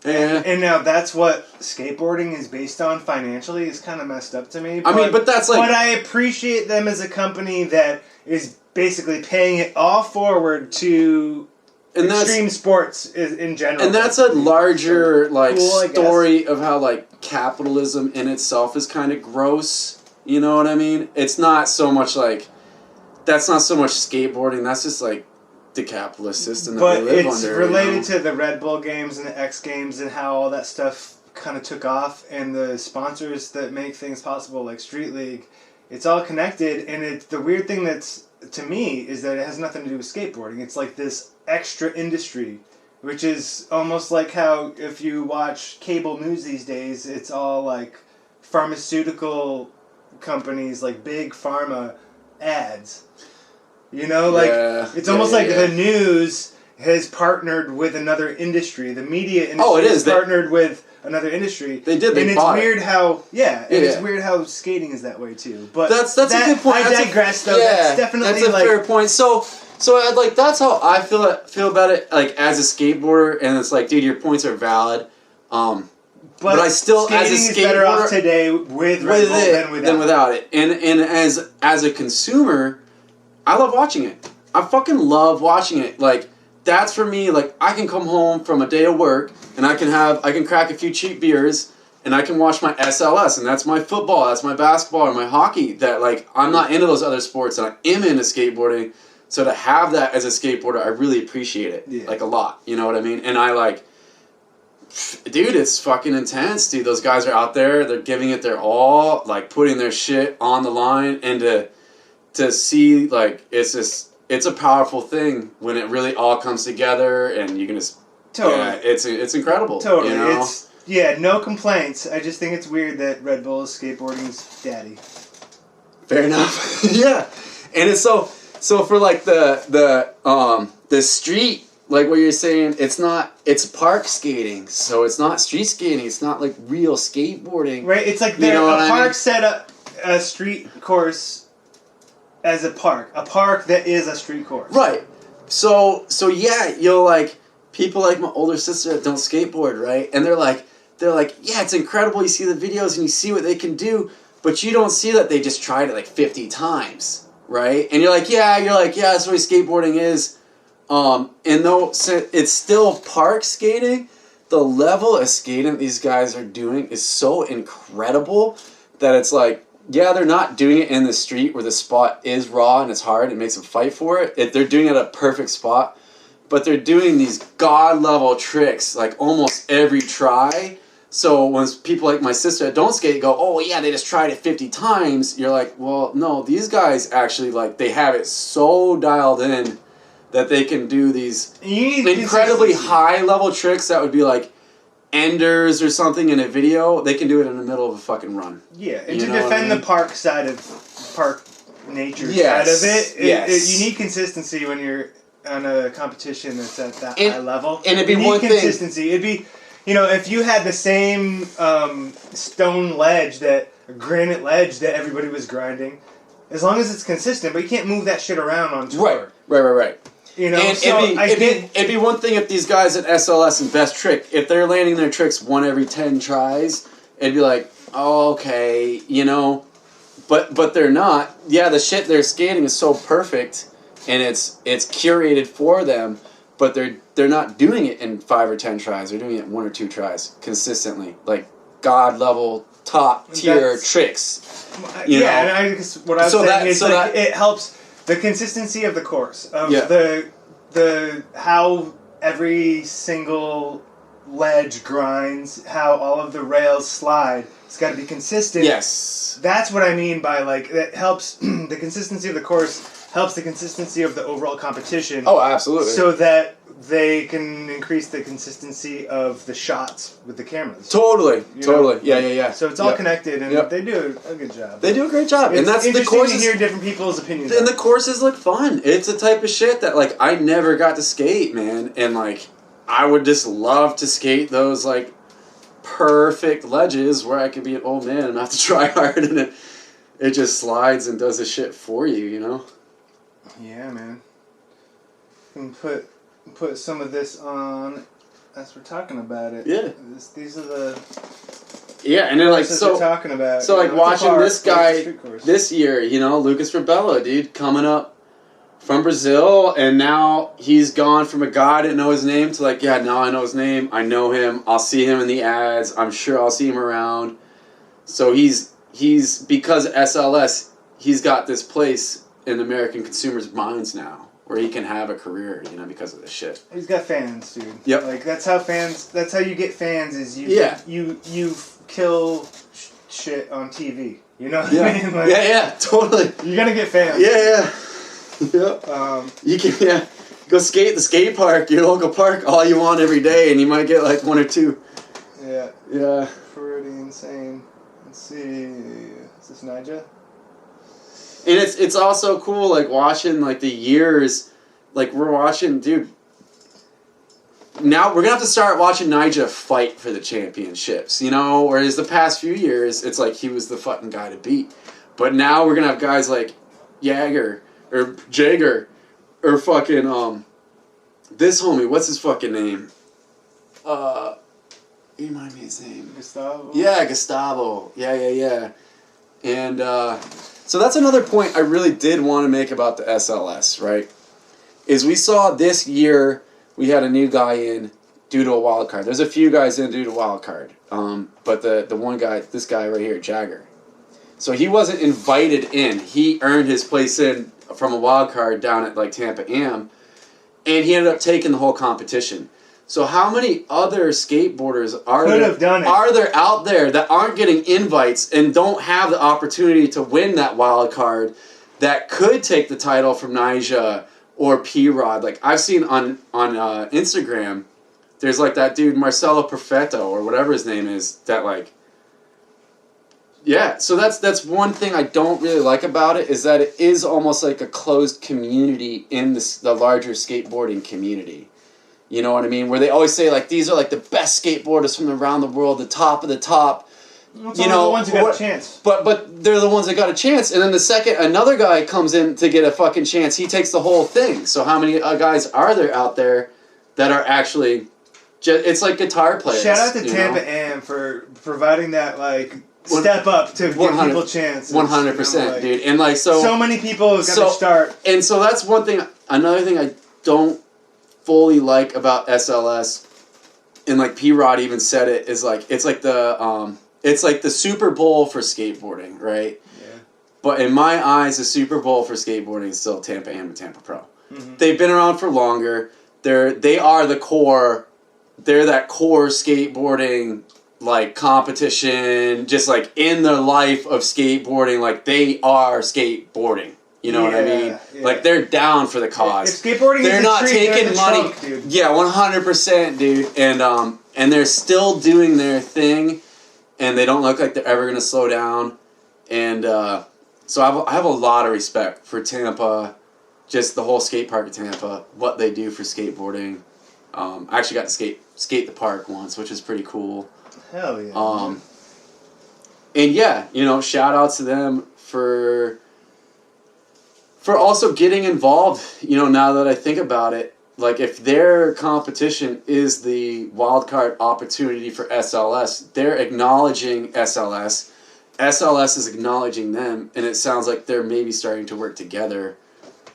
And now that's what skateboarding is based on financially is kind of messed up to me. But that's like. But I appreciate them as a company that is basically paying it all forward to. And extreme sports in general. And that's a larger story of how like capitalism in itself is kind of gross. You know what I mean? It's not so much like that's not so much skateboarding. That's just like the capitalist system that But we live it's under. related to the Red Bull games and the X Games and how all that stuff kind of took off, and the sponsors that make things possible, like Street League. It's all connected, and it's the weird thing that's to me is that it has nothing to do with skateboarding. It's like this extra industry, which is almost like how if you watch cable news these days, it's all like pharmaceutical companies, like big pharma ads. You know, like it's almost like the news has partnered with another industry. The media industry has partnered with another industry. They did. And it's weird how it's weird how skating is that way too. But that's a good point. I digress though. That's definitely that's a fair point. So like that's how I feel about it. Like as a skateboarder, and it's like, dude, your points are valid. But I still, as a skateboarder, is better off today with Red Bull than without it. And as a consumer, I love watching it. I fucking love watching it. Like that's for me. Like I can come home from a day of work and I can crack a few cheap beers and I can watch my SLS, and that's my football, that's my basketball, or my hockey. That like I'm not into those other sports, and I am into skateboarding. So to have that as a skateboarder, I really appreciate it, like a lot. You know what I mean? And I like. Dude, it's fucking intense, dude. Those guys are out there, they're giving it their all, like putting their shit on the line, and to see, like, it's a powerful thing when it really all comes together, and you can just it's incredible. Totally. You know? It's no complaints. I just think it's weird that Red Bull is skateboarding's daddy. Fair enough. Yeah. And it's so for like the street, like what you're saying, it's park skating, so it's not street skating, it's not like real skateboarding. Right, it's like a park set up a street course as a park that is a street course. Right. So yeah, you'll like, people like my older sister that don't skateboard, right? And they're like, yeah, it's incredible, you see the videos and you see what they can do, but you don't see that they just tried it like 50 times, right? And you're like, yeah, that's what skateboarding is. And though it's still park skating, the level of skating these guys are doing is so incredible that it's like, yeah, they're not doing it in the street where the spot is raw and it's hard, it makes them fight for it. They're doing it at a perfect spot, but they're doing these god level tricks like almost every try. So when people like my sister that don't skate go, oh yeah, they just tried it 50 times, you're like, well, no, these guys actually, like, they have it so dialed in that they can do these incredibly high-level tricks that would be like enders or something in a video. They can do it in the middle of a fucking run. Yeah, and to defend the park side of park nature side of it, you need consistency when you're on a competition that's at that high level. And it'd be one thing. Consistency. It'd be, if you had the same stone ledge, granite ledge that everybody was grinding, as long as it's consistent, but you can't move that shit around on tour. Right. And it'd be one thing if these guys at SLS and Best Trick, if they're landing their tricks 1 every 10 tries, it'd be like, oh, okay, but they're not. Yeah, the shit they're skating is so perfect, and it's curated for them, but they're not doing it in 5 or 10 tries. They're doing it 1 or 2 tries consistently, like god level, top tier tricks. And I guess what I was saying is it helps. The consistency of the course, of the how every single ledge grinds, how all of the rails slide, it's got to be consistent. Yes. That's what I mean by, like, that helps, the consistency of the course helps the consistency of the overall competition. Oh, absolutely. So that they can increase the consistency of the shots with the cameras. Totally. Yeah. So it's all connected, and they do a good job. They do a great job, and that's interesting the courses. To hear different people's opinions. And the courses look fun. It's a type of shit that, like, I never got to skate, man, and like I would just love to skate those like perfect ledges where I could be an old man and not have to try hard, and it just slides and does the shit for you, Yeah, man. And put some of this on as we're talking about it. Yeah. These are the. Yeah, and they're like, we're talking about. So like watching this guy this year, Lucas Rebello, dude, coming up from Brazil, and now he's gone from a guy I didn't know his name to like, yeah, now I know his name, I know him, I'll see him in the ads, I'm sure I'll see him around. So he's because of SLS, he's got this place in American consumers' minds now. where he can have a career, you know, because of this shit. He's got fans, dude. Yep. Like that's how you get fans is you kill shit on TV. You know what I mean? Like, yeah, totally. You're gonna get fans. Yeah. Yep. You can go skate at the skate park, your local park, all you want every day, and you might get like 1 or 2. Yeah. Yeah. Pretty insane. Let's see. Is this Nija? And it's also cool, like, watching, like, the years, like, we're watching, dude, now we're going to have to start watching Nija fight for the championships, you know, whereas the past few years, it's like he was the fucking guy to beat. But now we're going to have guys like Jagger, or fucking, this homie, what's his fucking name? You remind me his name. Gustavo? Yeah, Gustavo. Yeah. And, so that's another point I really did want to make about the SLS, right? Is we saw this year we had a new guy in due to a wild card. There's a few guys in due to wild card. But the one guy, this guy right here, Jagger. So he wasn't invited in. He earned his place in from a wild card down at like Tampa Am. And he ended up taking the whole competition. So how many other skateboarders are there out there that aren't getting invites and don't have the opportunity to win that wild card that could take the title from Nija or P-Rod? Like I've seen on Instagram, there's like that dude Marcelo Perfetto or whatever his name is that like. Yeah, so that's one thing I don't really like about it is that it is almost like a closed community in the larger skateboarding community. You know what I mean? Where they always say, like, these are, like, the best skateboarders from around the world, the top of the top. Well, you know, the ones who got a chance. But they're the ones that got a chance. And then the second another guy comes in to get a fucking chance, he takes the whole thing. So how many guys are there out there that are actually... it's like guitar players. Shout out to Tampa Am for providing that, like... Step up to give people chances. 100%, like, dude. And, like, so many people have got to start. And so that's one thing... Another thing I don't fully like about SLS, and like P-Rod even said it, is like it's like the Super Bowl for skateboarding, right? Yeah. But in my eyes, the Super Bowl for skateboarding is still Tampa Am and Tampa Pro. Mm-hmm. They've been around for longer. They are the core. They're that core skateboarding like competition, just like in the life of skateboarding. Like they are skateboarding. You know what I mean? Yeah. Like they're down for the cause. If skateboarding they're is not taking money, trunk, dude. Yeah, 100%, dude. And they're still doing their thing, and they don't look like they're ever gonna slow down. And so I have a lot of respect for Tampa, just the whole skate park of Tampa, what they do for skateboarding. I actually got to skate the park once, which is pretty cool. Hell yeah. And yeah, you know, shout out to them for also getting involved, you know, now that I think about it. Like, if their competition is the wildcard opportunity for SLS, they're acknowledging SLS. SLS is acknowledging them, and it sounds like they're maybe starting to work together,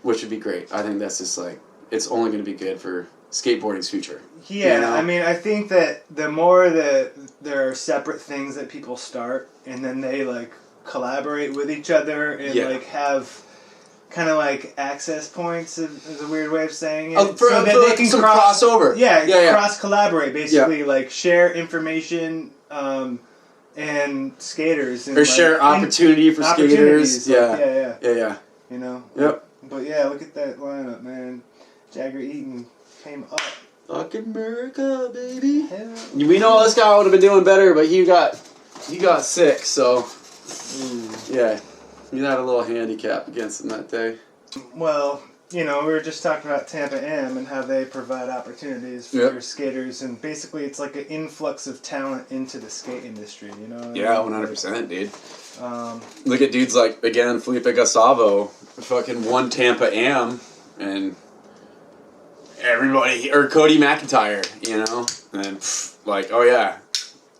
which would be great. I think that's just, like, it's only going to be good for skateboarding's future. Yeah, you know? I mean, I think that the more that there are separate things that people start, and then they, like, collaborate with each other and, like, have... kind of like access points is a weird way of saying it. So that they can crossover. Yeah, cross-collaborate, basically, like share information and skaters. And, or share opportunity for skaters. Yeah. You know? Yep. But yeah, look at that lineup, man. Jagger Eaton came up. Fucking America, baby. Hell. We know this guy would have been doing better, but he got sick, so... Yeah. You had a little handicap against him that day. Well, you know, we were just talking about Tampa Am and how they provide opportunities for skaters, and basically it's like an influx of talent into the skate industry, you know? Yeah, 100%, dude. Look at dudes like, again, Felipe Gustavo, fucking won Tampa Am, and everybody, or Cody McIntyre, you know? And, like, oh yeah,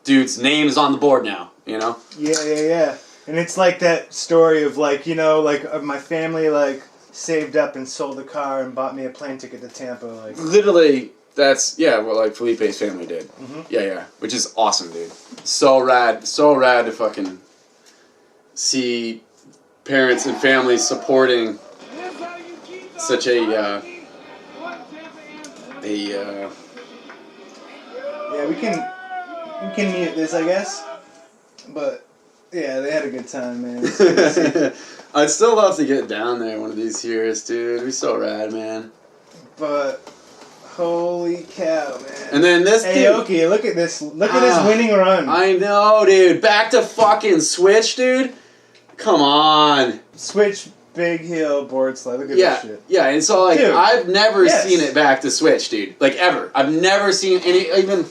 dude's name is on the board now, you know? Yeah. And it's like that story of, like, you know, like, my family, like, saved up and sold a car and bought me a plane ticket to Tampa, like... Literally, that's, what, like, Felipe's family did. Mm-hmm. Yeah, which is awesome, dude. So rad to fucking see parents and families supporting such a Yeah, we can mute this, I guess. But yeah, they had a good time, man. It's good to see. I'd still love to get down there one of these years, dude. It'd be so rad, man. But holy cow, man! And then this dude, Aoki, look at this! Look at this winning run. I know, dude. Back to fucking switch, dude. Come on. Switch, big heel, board slide. Look at this shit. Yeah, and so like Dude, I've never yes. seen it back to switch, dude. Like ever. I've never seen any. Even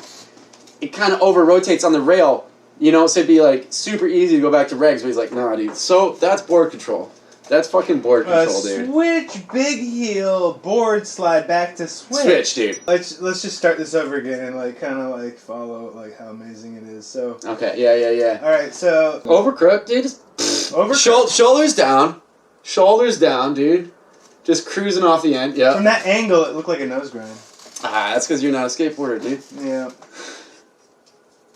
it kind of over rotates on the rail. You know, so it'd be like super easy to go back to regs, but he's like, nah, dude. So that's board control. That's fucking board control, dude. Switch, big heel, board slide, back to switch. Switch, dude. Let's just start this over again and like kind of like follow like how amazing it is. So Okay, yeah. all right, so Overcrook, dude. Just shoulders down, dude. Just cruising off the end. Yeah. from that angle, it looked like a nose grind. That's because you're not a skateboarder, dude. Yeah,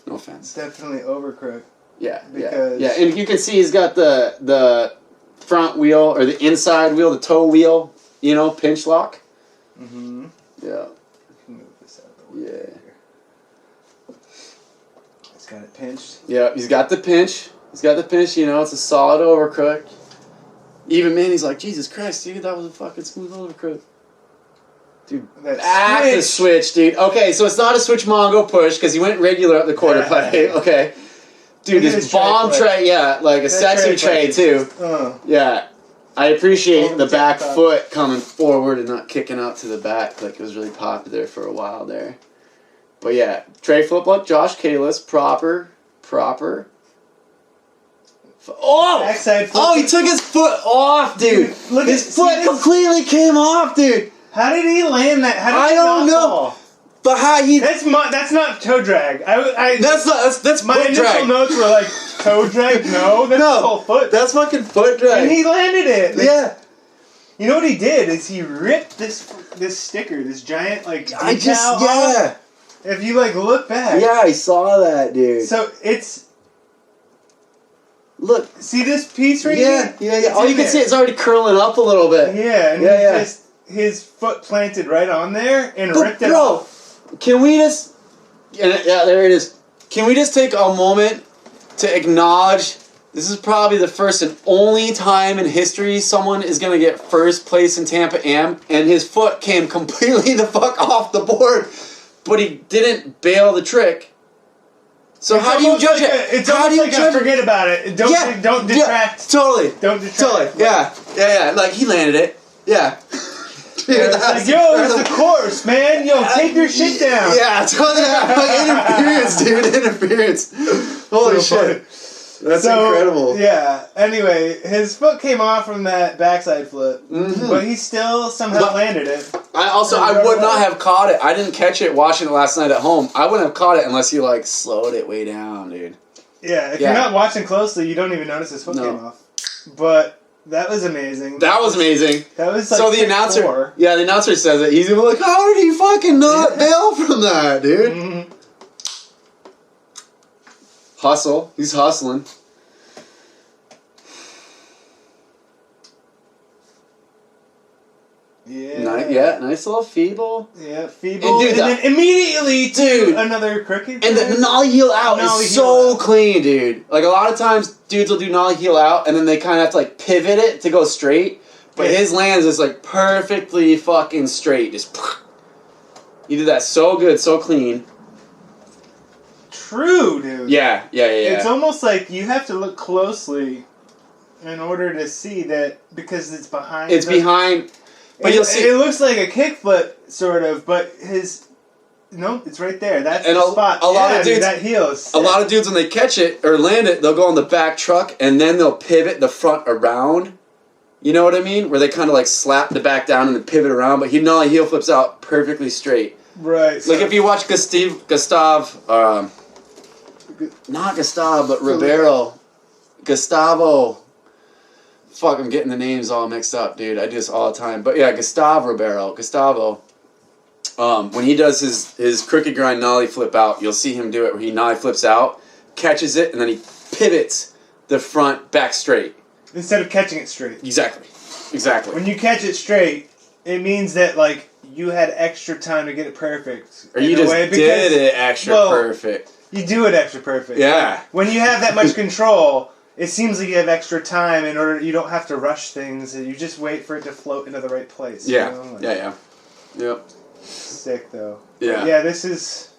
No offense. definitely overcrook. Yeah, Because- yeah, and you can see he's got the front wheel or the inside wheel, the toe wheel, you know, pinch lock. Mm-hmm. Yeah. Move this out of the way. Yeah. It's got it pinched. Yeah, he's got the pinch. You know, it's a solid overcrook. Even Manny's like, Jesus Christ, dude, that was a fucking smooth overcrook. Dude, That back to switch, dude. Okay, so it's not a switch Mongo push because he went regular up the quarter play. Okay. Dude, Look at this his tray bomb play. tray, yeah, like a That sexy tray play too. is- Yeah. I appreciate Bomb the back tip top. foot coming forward and not kicking out to the back like it was really popular for a while there. But yeah, tray flip like Josh Kalis, proper. Oh! Backside flip. Oh, he took his foot off, dude. Look His at- foot see this? completely came off, dude. How did he land that? How did I he don't not know. fall? But how he... That's not toe drag. That's my foot initial drag. notes were like toe drag. No, that's No, his whole foot. That's fucking foot drag. And he landed it. Like, Yeah. You know what he did is he ripped this sticker, this giant like decal I just... off. Yeah. If you like look back. Yeah, I saw that, dude. So it's Look. see this piece right Yeah. here. Yeah. All you can see, it's already curling up a little bit. Yeah, and Yeah, he yeah. just his foot planted right on there and But ripped it bro, off. can we just... Yeah, there it is. Can we just take a moment to acknowledge this is probably the first and only time in history someone is going to get first place in Tampa Am, and his foot came completely the fuck off the board, but he didn't bail the trick. So how do you judge it? It's How do almost you like judge it? forget about it. Don't detract. Yeah, totally. Don't detract. Totally. Yeah. Like he landed it. Yeah. Dude, It's that's like, yo, it's incredible. the course, man. Yo, take your shit down. Yeah, totally. Interference, dude. Interference. Holy So shit. That's incredible. Yeah. Anyway, his foot came off from that backside flip, but he still somehow landed it. I would not have caught it. I didn't catch it watching it last night at home. I wouldn't have caught it unless you like slowed it way down, dude. Yeah, if you're not watching closely, you don't even notice his foot came off. But that was amazing. That was amazing. That was like So the announcer, the announcer says it. He's like, "How did he fucking not bail from that, dude?" Mhm. Hustle. He's hustling. Yeah. Nice little feeble. Yeah, feeble. And dude, then immediately dude, another crooked. And the nollie heel out is so clean, dude. Like a lot of times, dudes will do nollie heel out, and then they kind of have to like pivot it to go straight. But his lands is like perfectly fucking straight. Just he did that so good, so clean. True, dude. Yeah. It's almost like you have to look closely in order to see that because it's behind. It's behind. But you'll see. It looks like a kickflip, sort of, but his... No, it's right there. That's And the spot. a lot of dudes... That heel is sick. A lot of dudes, when they catch it or land it, they'll go on the back truck, and then they'll pivot the front around. You know what I mean? Where they kind of like slap the back down and then pivot around, but he nollie heel flips out perfectly straight. Right. Like if you watch Gustav, not Gustav, but Ribeiro. Gustavo. Fuck, I'm getting the names all mixed up, dude. I do this all the time. But yeah, Gustavo. When he does his crooked grind nollie flip out, you'll see him do it where he nollie flips out, catches it, and then he pivots the front back straight. Instead of catching it straight. Exactly. When you catch it straight, it means that like you had extra time to get it perfect. Or you just did it extra perfect. You do it extra perfect. Yeah. Like, when you have that much control, it seems like you have extra time in order. You don't have to rush things. You just wait for it to float into the right place. Yeah. You know? Like, Yeah. Yep. Sick though. Yeah. But yeah. This is,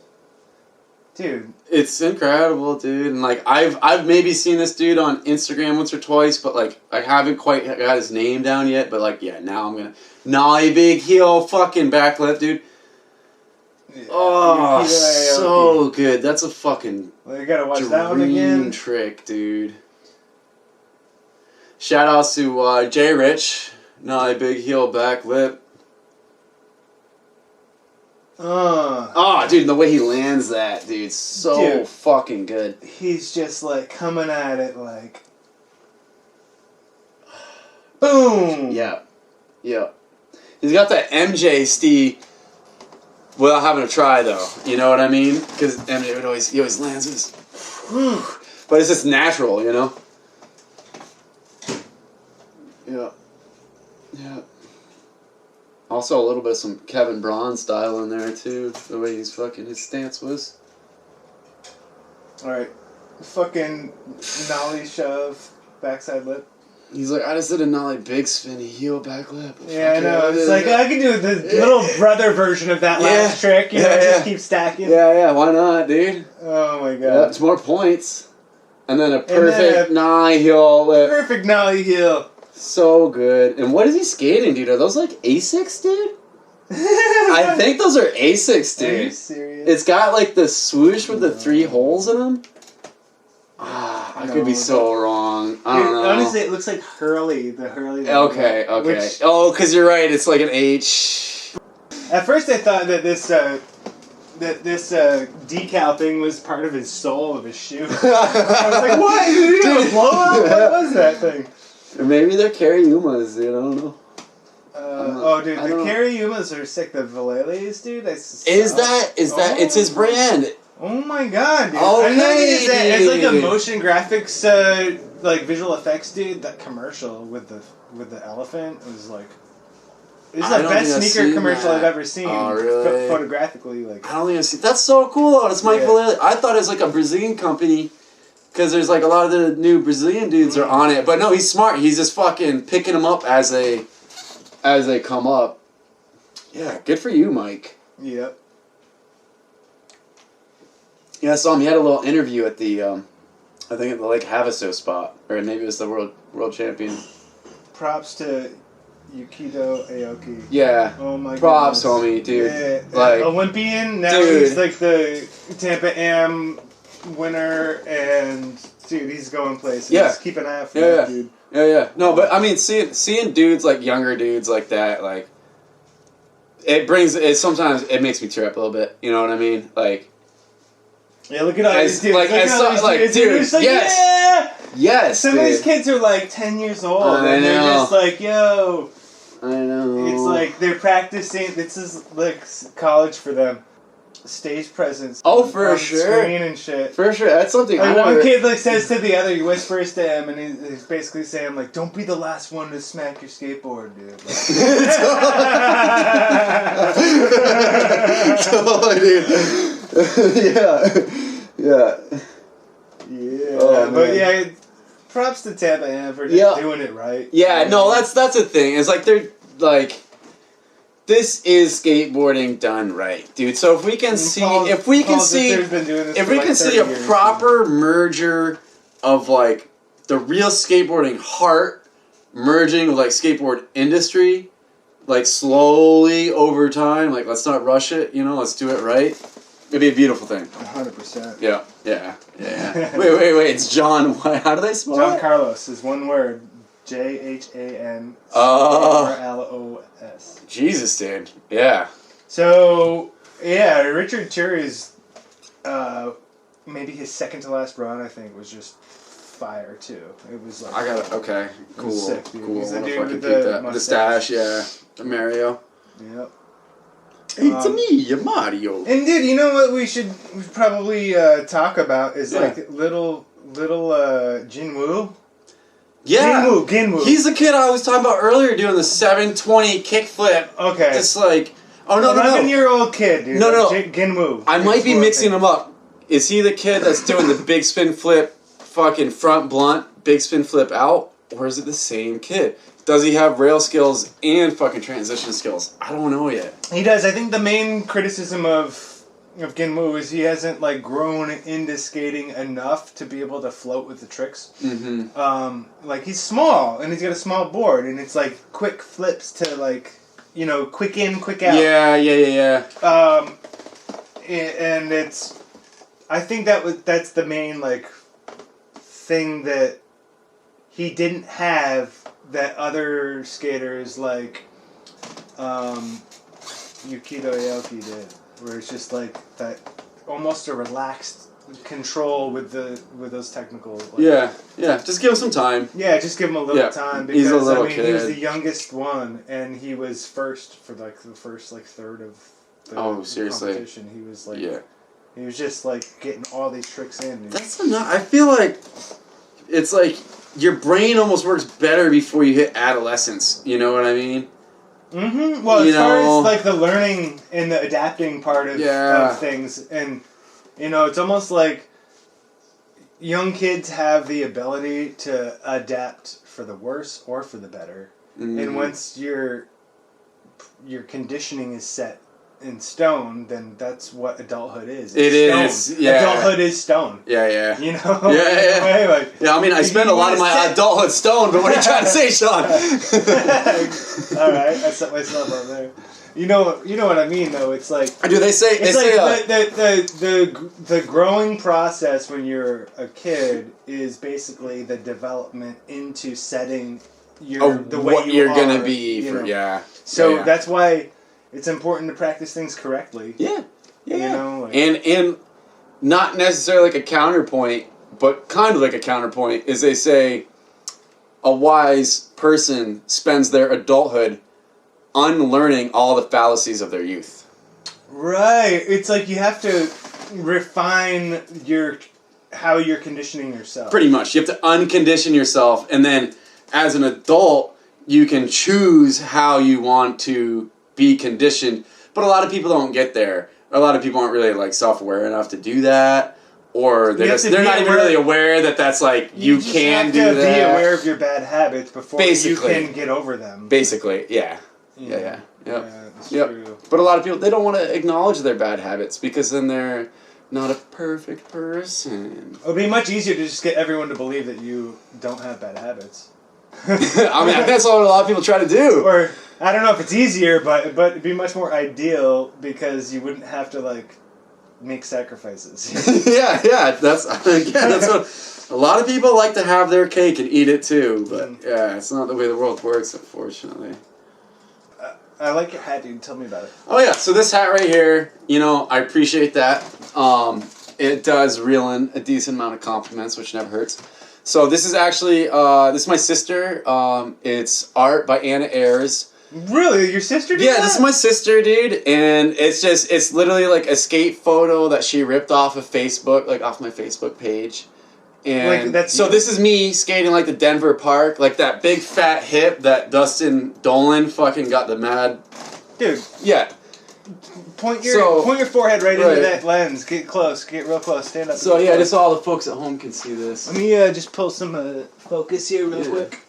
dude. It's incredible, dude. And like I've maybe seen this dude on Instagram once or twice, but like I haven't quite got his name down yet. But like, yeah, now I'm gonna nollie big heel fucking backflip, dude. Yeah. Oh, so good. That's a fucking well, you gotta watch that one again. dream trick, dude. Shout outs to Jay Rich, nollie big heel backflip. Oh, dude, the way he lands that, dude, so fucking good. He's just like coming at it like, boom. Yeah, yeah. He's got that MJ Steve without having to try though. You know what I mean? Because MJ he always lands this, but it's just natural, you know. Yeah, yeah. Also, a little bit of some Kevin Braun style in there, too. The way his stance was. Alright. Fucking nollie shove, backside lip. He's like, I just did a nollie big spin, heel back lip. Yeah, I know. It's like, I can do the little brother version of that last trick. You know, just keep stacking. Yeah, why not, dude? Oh my god. Yeah, it's more points. And then a perfect nollie heel lip. Perfect nollie heel. So good. And what is he skating, dude? Are those like Asics, dude? I think those are Asics, dude. Are you serious? It's got like the swoosh with the 3 holes in them. I could be so wrong. I don't know. Honestly, it looks like Hurley. The Hurley. Okay. Which, because you're right. It's like an H. At first, I thought that this decal thing was part of his sole of his shoe. I was like, what? Did he have a blow up? What was that thing? Or maybe they're Karyumas, dude. I don't know. Dude, the Karyumas are sick. The Valeles, dude. Is that? It's his brand. Oh my god, dude. Okay, I'm not as like a motion graphics, like visual effects, dude. That commercial with the elephant was like, it's the best sneaker commercial I've ever seen. Oh, really? Photographically, like. I don't think I've seen. That's so cool. Though. It's Mike Vallely. I thought it was like a Brazilian company. Because there's like a lot of the new Brazilian dudes are on it. But no, he's smart. He's just fucking picking them up as they come up. Yeah, good for you, Mike. Yep. Yeah, I saw him. He had a little interview at the, I think at the Lake Havasu spot. Or maybe it was the world champion. Props to Yukido Aoki. Yeah. Oh my god. Props, homie, dude. Yeah. Like, Olympian. Now he's like the Tampa Am winner, and dude, he's going places. Yeah. Keep an eye out for that, dude. Yeah. No, but I mean, seeing dudes like younger dudes like that, like sometimes it makes me tear up a little bit. You know what I mean? Like, yeah, look at all these dudes. Like, dude, like, yes, yes. Some of these kids are like 10 years old, and they're just like, yo. I know. It's like they're practicing. This is like college for them. Stage presence. Oh, for sure. Screen and shit. For sure, that's something. Like one kid like says to the other, he whispers to him, and he's basically saying like, "Don't be the last one to smack your skateboard, dude." Like, totally, dude. Yeah. Oh, but yeah, props to Tampa Am for just doing it right. Yeah, no, that's the thing. It's like they're like. This is skateboarding done right, dude. So if we can see a proper merger of like the real skateboarding heart merging with like skateboard industry, like slowly over time, like let's not rush it, you know, let's do it right. It'd be a beautiful thing. 100%. Yeah. Wait. It's John. How do they spell it? John Carlos is one word. JHANCARLOS. Jesus, dude. Yeah. So, yeah, Richard Cherry's, maybe his second to last run, I think, was just fire, too. It was like... Okay. Cool. Sick, dude. Cool. He's the dude fucking with the mustache, yeah. The Mario. Yep. It's me, Mario. And, dude, you know what we should probably talk about is, like, little Jinwoo. Yeah. Ginwoo. He's the kid I was talking about earlier doing the 720 kickflip. Okay. Just like, oh, no. 11-year-old kid, dude. No. Ginwoo. I might be mixing him up. Is he the kid that's doing the big spin flip, fucking front blunt, big spin flip out? Or is it the same kid? Does he have rail skills and fucking transition skills? I don't know yet. He does. I think the main criticism of Ginwoo is he hasn't like grown into skating enough to be able to float with the tricks. Mm-hmm. Like he's small and he's got a small board and it's like quick flips to like, you know, quick in, quick out. Yeah. And it's, I think that's the main like thing that he didn't have that other skaters like Yukito Aoki did, where it's just like that almost a relaxed control with those technical. Like, yeah. Just give him some time. Yeah, just give him a little time because he's a little he was kid. the youngest one and he was first for like the first like third of the seriously? competition. He was like he was just like getting all these tricks in. That's enough. I feel like it's like your brain almost works better before you hit adolescence. You know what I mean? Mm-hmm. Well, as far as like the learning and the adapting part of things, and you know, it's almost like young kids have the ability to adapt for the worse or for the better. Mm-hmm. And once your conditioning is set in stone, then that's what adulthood is. It's stone. Adulthood is stone. Yeah. You know? Yeah. I mean, I spend a lot of my adulthood stoned, but what are you trying to say, Sean? Alright, I set myself up there. You know what I mean, though. It's like... Do they say... the growing process when you're a kid is basically the development into setting the way you're going to be. So that's why... It's important to practice things correctly. Yeah. You know, like, and not necessarily like a counterpoint, but kind of like a counterpoint is they say a wise person spends their adulthood unlearning all the fallacies of their youth. Right. It's like you have to refine how you're conditioning yourself. Pretty much. You have to uncondition yourself, and then as an adult, you can choose how you want to be conditioned, but a lot of people don't get there. A lot of people aren't really like self-aware enough to do that, or they're not even really aware that that's like you can do that. You have to be aware of your bad habits before you can get over them. Basically, yeah. Yeah, that's true. But a lot of people, they don't want to acknowledge their bad habits because then they're not a perfect person. It would be much easier to just get everyone to believe that you don't have bad habits. I mean, that's what a lot of people try to do. Or I don't know if it's easier, but it'd be much more ideal because you wouldn't have to like make sacrifices. yeah, that's what a lot of people like to have their cake and eat it too. But yeah, it's not the way the world works, unfortunately. I like your hat, dude. Tell me about it. Oh yeah, so this hat right here, I appreciate that. It does reel in a decent amount of compliments, which never hurts. So this is actually this is my sister. It's art by Anna Ayres. Really? Your sister did that? This is my sister, dude. And it's literally like a skate photo that she ripped off of Facebook, like off my Facebook page. And so this is me skating like the Denver Park, like that big fat hip that Dustin Dolan fucking got the mad. Dude. Yeah. Point your forehead right into that lens. Get close. Get real close. Stand up. So yeah, just so all the folks at home can see this. Let me just pull some focus here real quick.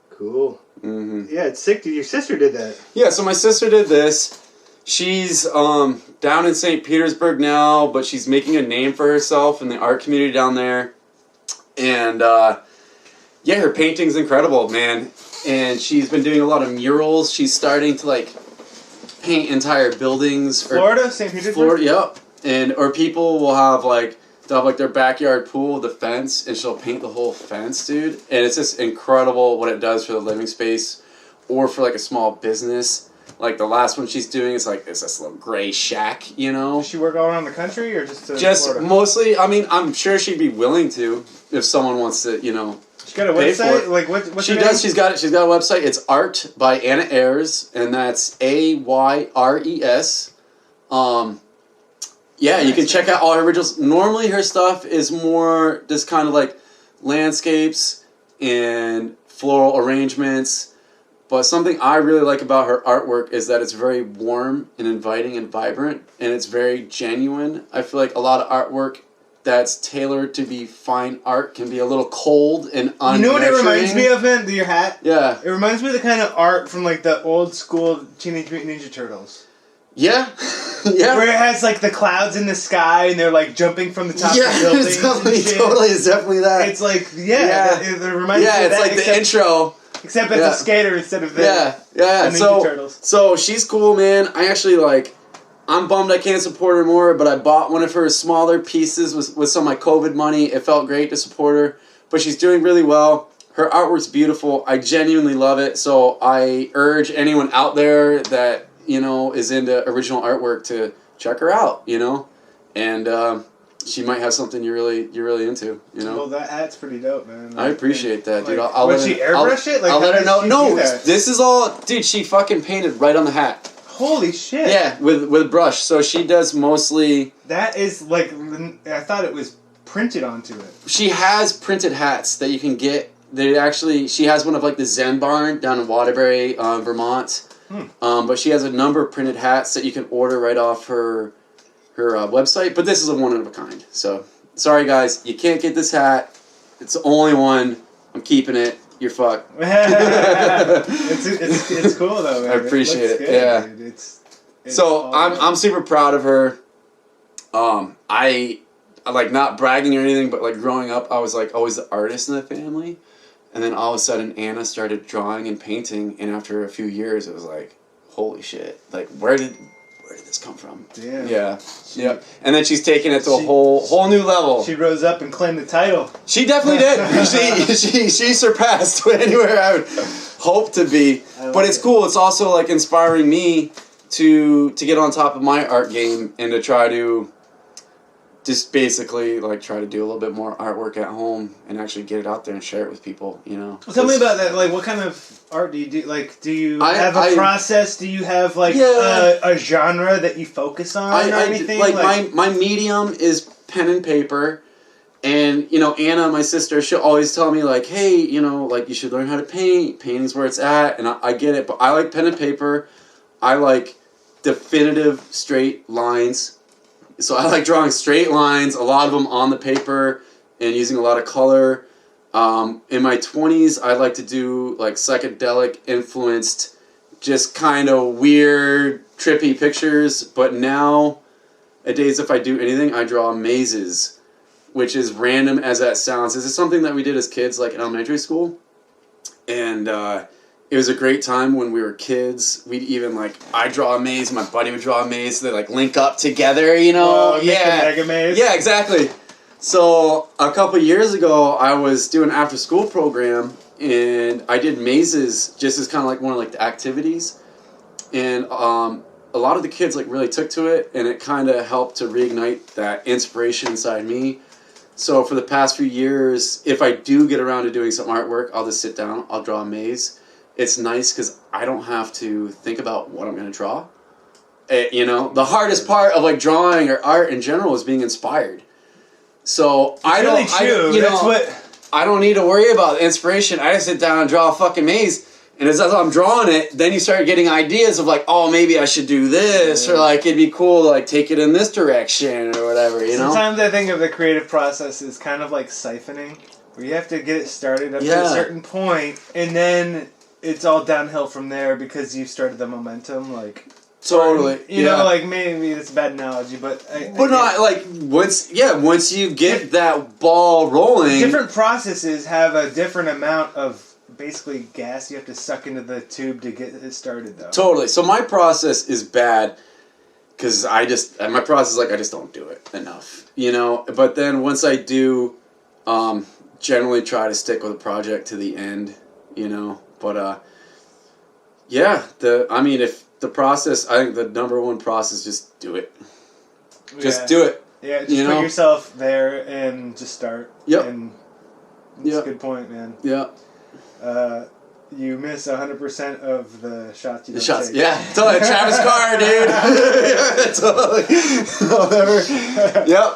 Cool. Mm-hmm. Yeah, it's sick. Your sister did that. Yeah, so my sister did this. She's down in St. Petersburg now, but she's making a name for herself in the art community down there. And her painting's incredible, man. And she's been doing a lot of murals. She's starting to like paint entire buildings. Florida, St. Petersburg? Florida, yep. Or people will have they'll have like their backyard pool with a fence, and she'll paint the whole fence, dude. And it's just incredible what it does for the living space or for like a small business. Like the last one she's doing is like this little gray shack, Does she work all around the country or just Florida? Mostly, I mean, I'm sure she'd be willing to if someone wants to, She got a website? Like what's she does, she's got a website. It's Art by Anna Ayres, and that's AYRES. You can check out all her originals. Normally her stuff is more just kind of like landscapes, and floral arrangements. But something I really like about her artwork is that it's very warm and inviting and vibrant, and it's very genuine. I feel like a lot of artwork that's tailored to be fine art can be a little cold and unnurturing. You know what it reminds me of, man? Your hat? Yeah. It reminds me of the kind of art from like the old school Teenage Mutant Ninja Turtles. Yeah. Yeah. Where it has like the clouds in the sky and they're like jumping from the top of buildings. Totally, it's definitely that. It's like, it reminds me of it's that, like the intro. Except as a skater instead of the So, Ninja Turtles. So she's cool, man. I actually I'm bummed I can't support her more, but I bought one of her smaller pieces with some of my COVID money. It felt great to support her, but she's doing really well. Her artwork's beautiful. I genuinely love it. So I urge anyone out there that, is into original artwork to check her out, and she might have something you're really into, Well, that hat's pretty dope, man. I appreciate that, dude. I'll would let she airbrush it? Like, I'll let her know. No, that? this is all, dude. She fucking painted right on the hat. Holy shit! Yeah, with brush. So she does mostly. That is like, I thought it was printed onto it. She has printed hats that you can get. She has one of like the Zen Barn down in Waterbury, Vermont. But she has a number of printed hats that you can order right off her website, but this is a one of a kind. So, sorry guys, you can't get this hat. It's the only one. I'm keeping it. You're fucked. it's cool though, man. I appreciate it. Good, Yeah. Dude. It's so I'm super proud of her. I like not bragging or anything, but like growing up, I was like always the artist in the family, and then all of a sudden Anna started drawing and painting, and after a few years, it was like, holy shit! Like where did this come from? Damn. Yeah. Yeah. And then she's taken it to a whole new level. She rose up and claimed the title. She definitely did. she surpassed anywhere I would hope to be. But it's cool. It's also like inspiring me to get on top of my art game and to try to just basically like try to do a little bit more artwork at home and actually get it out there and share it with people, Well, tell me about that. Like, what kind of art do you do? Like, do you have a process? Do you have like a genre that you focus on or anything? Like my medium is pen and paper, and Anna, my sister, she'll always tell me like, hey, like you should learn how to paint. Painting's where it's at, and I get it. But I like pen and paper. I like definitive straight lines. So I like drawing straight lines, a lot of them on the paper, and using a lot of color. In my 20s, I like to do like psychedelic influenced, just kind of weird, trippy pictures. But nowadays, if I do anything, I draw mazes, which is random as that sounds. This is something that we did as kids, like in elementary school. And it was a great time when we were kids. We'd even I'd draw a maze, my buddy would draw a maze, so they link up together, Make a mega maze. Yeah, exactly. So a couple years ago, I was doing an after school program, and I did mazes just as kind of like one of the activities. And a lot of the kids really took to it, and it kind of helped to reignite that inspiration inside me. So for the past few years, if I do get around to doing some artwork, I'll just sit down, I'll draw a maze. It's nice because I don't have to think about what I'm going to draw. The hardest part of drawing or art in general is being inspired. So I don't need to worry about inspiration. I just sit down and draw a fucking maze. And as I'm drawing it, then you start getting ideas of maybe I should do this, or it'd be cool to take it in this direction or whatever, Sometimes I think of the creative process as kind of like siphoning, where you have to get it started up to a certain point, and then it's all downhill from there because you've started the momentum, totally. Maybe it's a bad analogy, but once you get that ball rolling, different processes have a different amount of basically gas you have to suck into the tube to get it started, though. Totally. So my process is bad because I just don't do it enough, But then once I do, generally try to stick with a project to the end, But if the process, I think the number one process, just do it. Just do it. Yeah, just put yourself there and just start. Yep. And that's a good point, man. Yeah. You miss 100% of the shots you don't take. Yeah, totally. Travis Carr, dude. Yeah, totally. I'll never. Yep.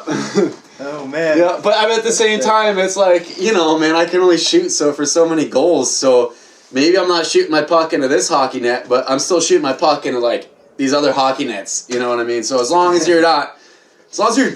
Oh man. Yeah, but I mean, at the same time, it's like, you know, man, I can only shoot for so many goals. So maybe I'm not shooting my puck into this hockey net, but I'm still shooting my puck into like these other hockey nets. You know what I mean? So as long as you're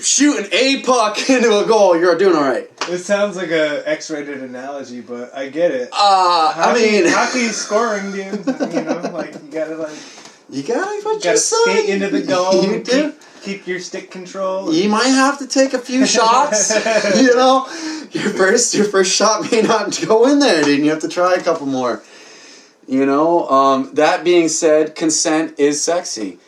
shooting a puck into a goal, you're doing all right. It sounds like a X-rated analogy, but I get it. Hockey's scoring, dude. You know, like you gotta skate into the goal. You do. Keep your stick control. You might have to take a few shots. You know, your first shot may not go in there, dude. You have to try a couple more. You know. That being said, consent is sexy.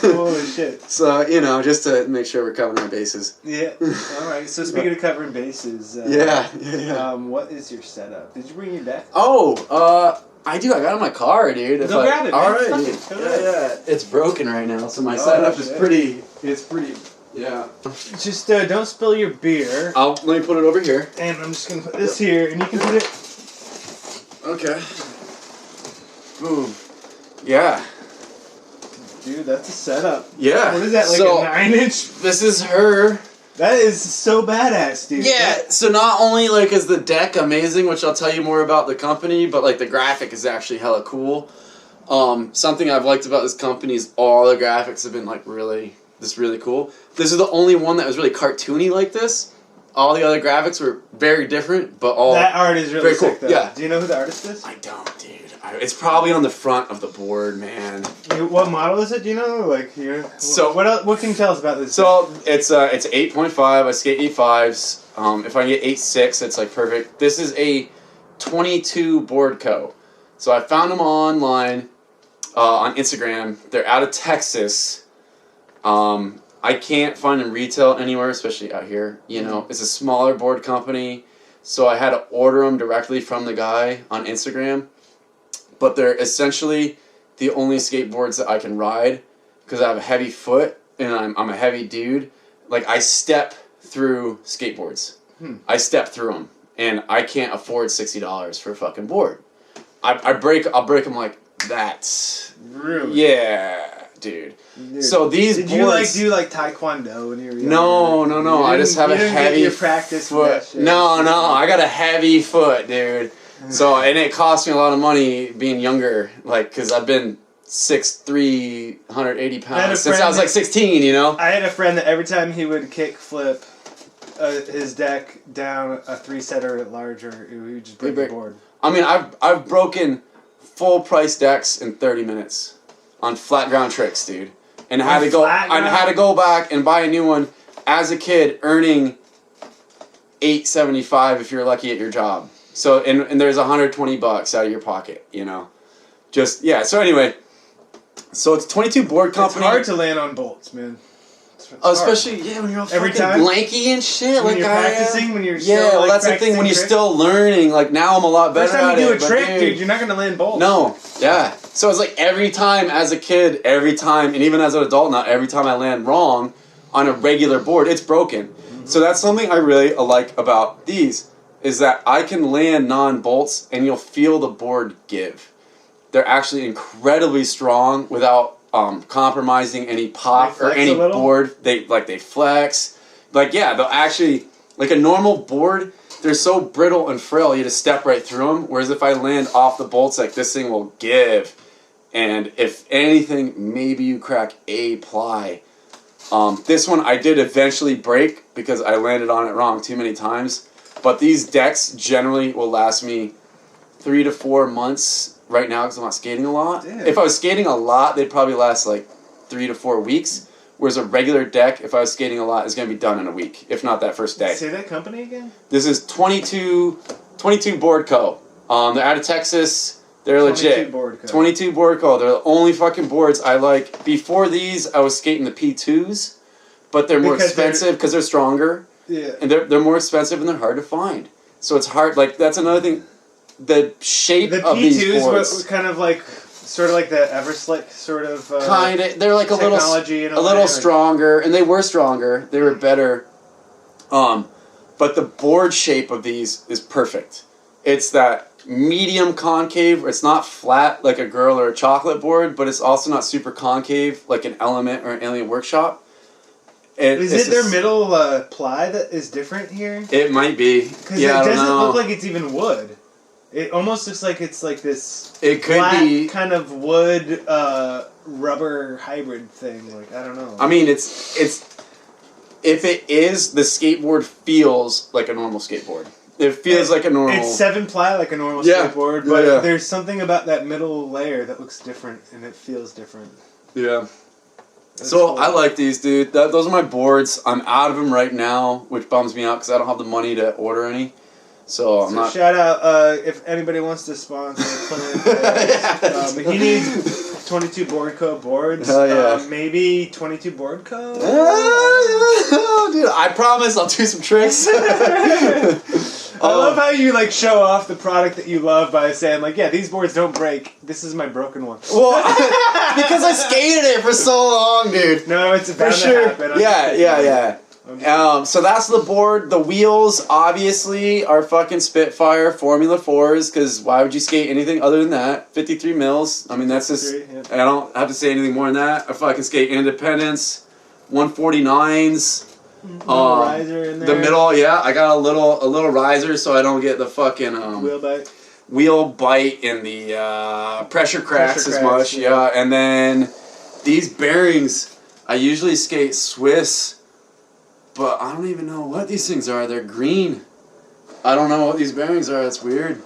Holy shit. So, you know, just to make sure we're covering our bases. Yeah. All right. So speaking of covering bases. Yeah. What is your setup? Did you bring your deck? Oh, I do. I got it in my car, dude. Go grab it, man. All right. Yeah. It's broken right now, so my setup is pretty. It's pretty. Yeah. Just don't spill your beer. Let me put it over here. And I'm just gonna put this here, and you can put it. Okay. Boom. Yeah. Dude, that's a setup. Yeah. What is that, like a 9-inch? This is her. That is so badass, dude. Yeah, so not only like is the deck amazing, which I'll tell you more about the company, but like the graphic is actually hella cool. Something I've liked about this company is all the graphics have been like really cool. This is the only one that was really cartoony like this. All the other graphics were very different, but all that art is really very sick, cool. though. Yeah. Do you know who the artist is? I don't, dude. It's probably on the front of the board, man. What model is it? Do you know? Like here. So what can you tell us about this? So it's 8.5. I skate 8.5s. If I get 8.6, it's like perfect. This is a 22 board co. So I found them online on Instagram. They're out of Texas. I can't find them retail anywhere, especially out here. You know, it's a smaller board company, so I had to order them directly from the guy on Instagram. But they're essentially the only skateboards that I can ride because I have a heavy foot and I'm a heavy dude. Like, I step through skateboards. I step through them, and I can't afford $60 for a fucking board. I'll break them like that. Really? Yeah, dude. So these Did boards, you do like taekwondo when you were younger? No. I just have a heavy get your practice foot. No, I got a heavy foot, dude. So, and it cost me a lot of money being younger, like, because I've been 6'3", 180 pounds since I was like 16, you know? I had a friend that every time he would kick flip his deck down a 3-setter at larger, he would just break the board. I mean, I've broken full price decks in 30 minutes on flat ground tricks, dude. And I had to go back and buy a new one as a kid, earning $8.75 if you're lucky at your job. So, and there's $120 out of your pocket, you know? Just, yeah, so anyway. So it's 22 board company. It's hard to land on bolts, man. Especially, when you're all every fucking time lanky and shit. when like you're practicing, when you're still, well, like, that's the thing, when you're tricks. still learning. Like, now I'm a lot better First time at you do it. a trick, dude, you're not going to land bolts. No, yeah. So it's like every time as a kid, and even as an adult now, every time I land wrong on a regular board, it's broken. Mm-hmm. So that's something I really like about these, is that I can land non-bolts and you'll feel the board give. They're actually incredibly strong without compromising any pop or any board. They flex. Like, yeah, they'll actually, like a normal board, they're so brittle and frail, you just step right through them. Whereas if I land off the bolts, like, this thing will give. And if anything, maybe you crack a ply. This one I did eventually break because I landed on it wrong too many times. But these decks generally will last me 3 to 4 months right now because I'm not skating a lot. Damn. If I was skating a lot, they'd probably last like 3 to 4 weeks. Whereas a regular deck, if I was skating a lot, is going to be done in a week, if not that first day. Say that company again? This is 22 Board Co. They're out of Texas. They're legit. 22 Board Co. They're the only fucking boards I like. Before these, I was skating the P2s, but they're more expensive because they're stronger. Yeah. And they're more expensive and they're hard to find. So it's hard. Like, that's another thing. The shape of these boards. The P2s were kind of like, sort of like the Everslick sort of kind of. They're like a little stronger, and they were stronger. They were better. But the board shape of these is perfect. It's that medium concave. It's not flat like a girl or a chocolate board, but it's also not super concave like an Element or an Alien Workshop. Is it their middle ply that is different here? It might be. Because it doesn't look like it's even wood. It almost looks like it's like this. It could black be kind of wood rubber hybrid thing. Like, I don't know. I mean, it's if it is, the skateboard feels like a normal skateboard. It feels like a normal. It's 7-ply like a normal skateboard, but there's something about that middle layer that looks different and it feels different. Yeah. That's So cool. I like these, dude. Those are my boards. I'm out of them right now, which bums me out because I don't have the money to order any. So I'm not. Shout out if anybody wants to sponsor Clint. He needs 22 Boardco boards. Hell yeah. Maybe 22 Boardco. Dude, I promise I'll do some tricks. I love how you like show off the product that you love by saying like, yeah, these boards don't break. This is my broken one. Well, because I skated it for so long, dude. No, it's For bound sure. to happen. Yeah. So that's the board. The wheels, obviously, are fucking Spitfire Formula 4s, because why would you skate anything other than that? 53 mils. I mean, that's just... I don't have to say anything more than that. I fucking skate Independence, 149s. Riser in there. The middle, I got a little riser so I don't get the fucking... wheel bite in the pressure cracks as much. Yeah, and then these bearings, I usually skate Swiss, but I don't even know what these things are. They're green. I don't know what these bearings are. That's weird.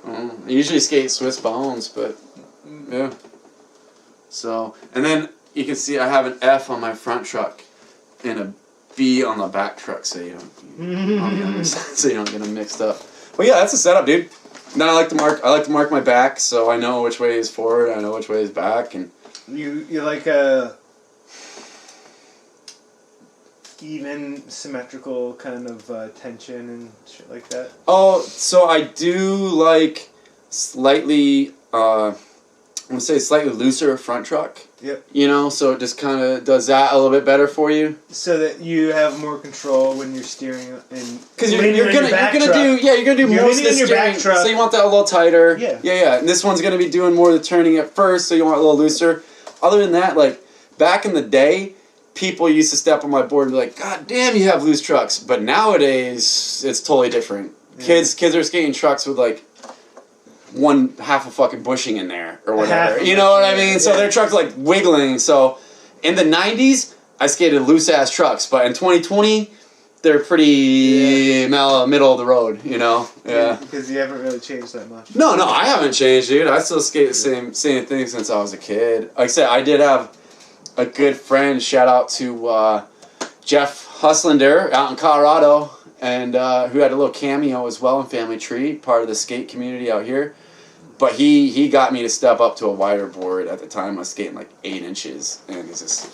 I usually skate Swiss bones, but yeah. So, and then you can see I have an F on my front truck and a B on the back truck, so you don't get them mixed up. But yeah, that's the setup, dude. Then I like to mark my back, so I know which way is forward, I know which way is back, and you like a even symmetrical kind of tension and shit like that. Oh, so I do like slightly slightly looser front truck. Yep. You know, so it just kind of does that a little bit better for you. So that you have more control when you're steering and because you're gonna do most of the steering. So you want that a little tighter. Yeah. And this one's gonna be doing more of the turning at first, so you want it a little looser. Other than that, like back in the day, people used to step on my board and be like, "God damn, you have loose trucks." But nowadays, it's totally different. Yeah. Kids are skating trucks with like half a fucking bushing in there or whatever. You know what I mean? So their trucks like wiggling. So in the 90s, I skated loose ass trucks, but in 2020, they're pretty middle of the road, you know? Yeah. Because you haven't really changed that much. No, I haven't changed, dude. I still skate the same thing since I was a kid. Like I said, I did have a good friend, shout out to Jeff Huslander out in Colorado, and who had a little cameo as well in Family Tree, part of the skate community out here. But he got me to step up to a wider board. At the time, I was skating like 8 inches. And he's just,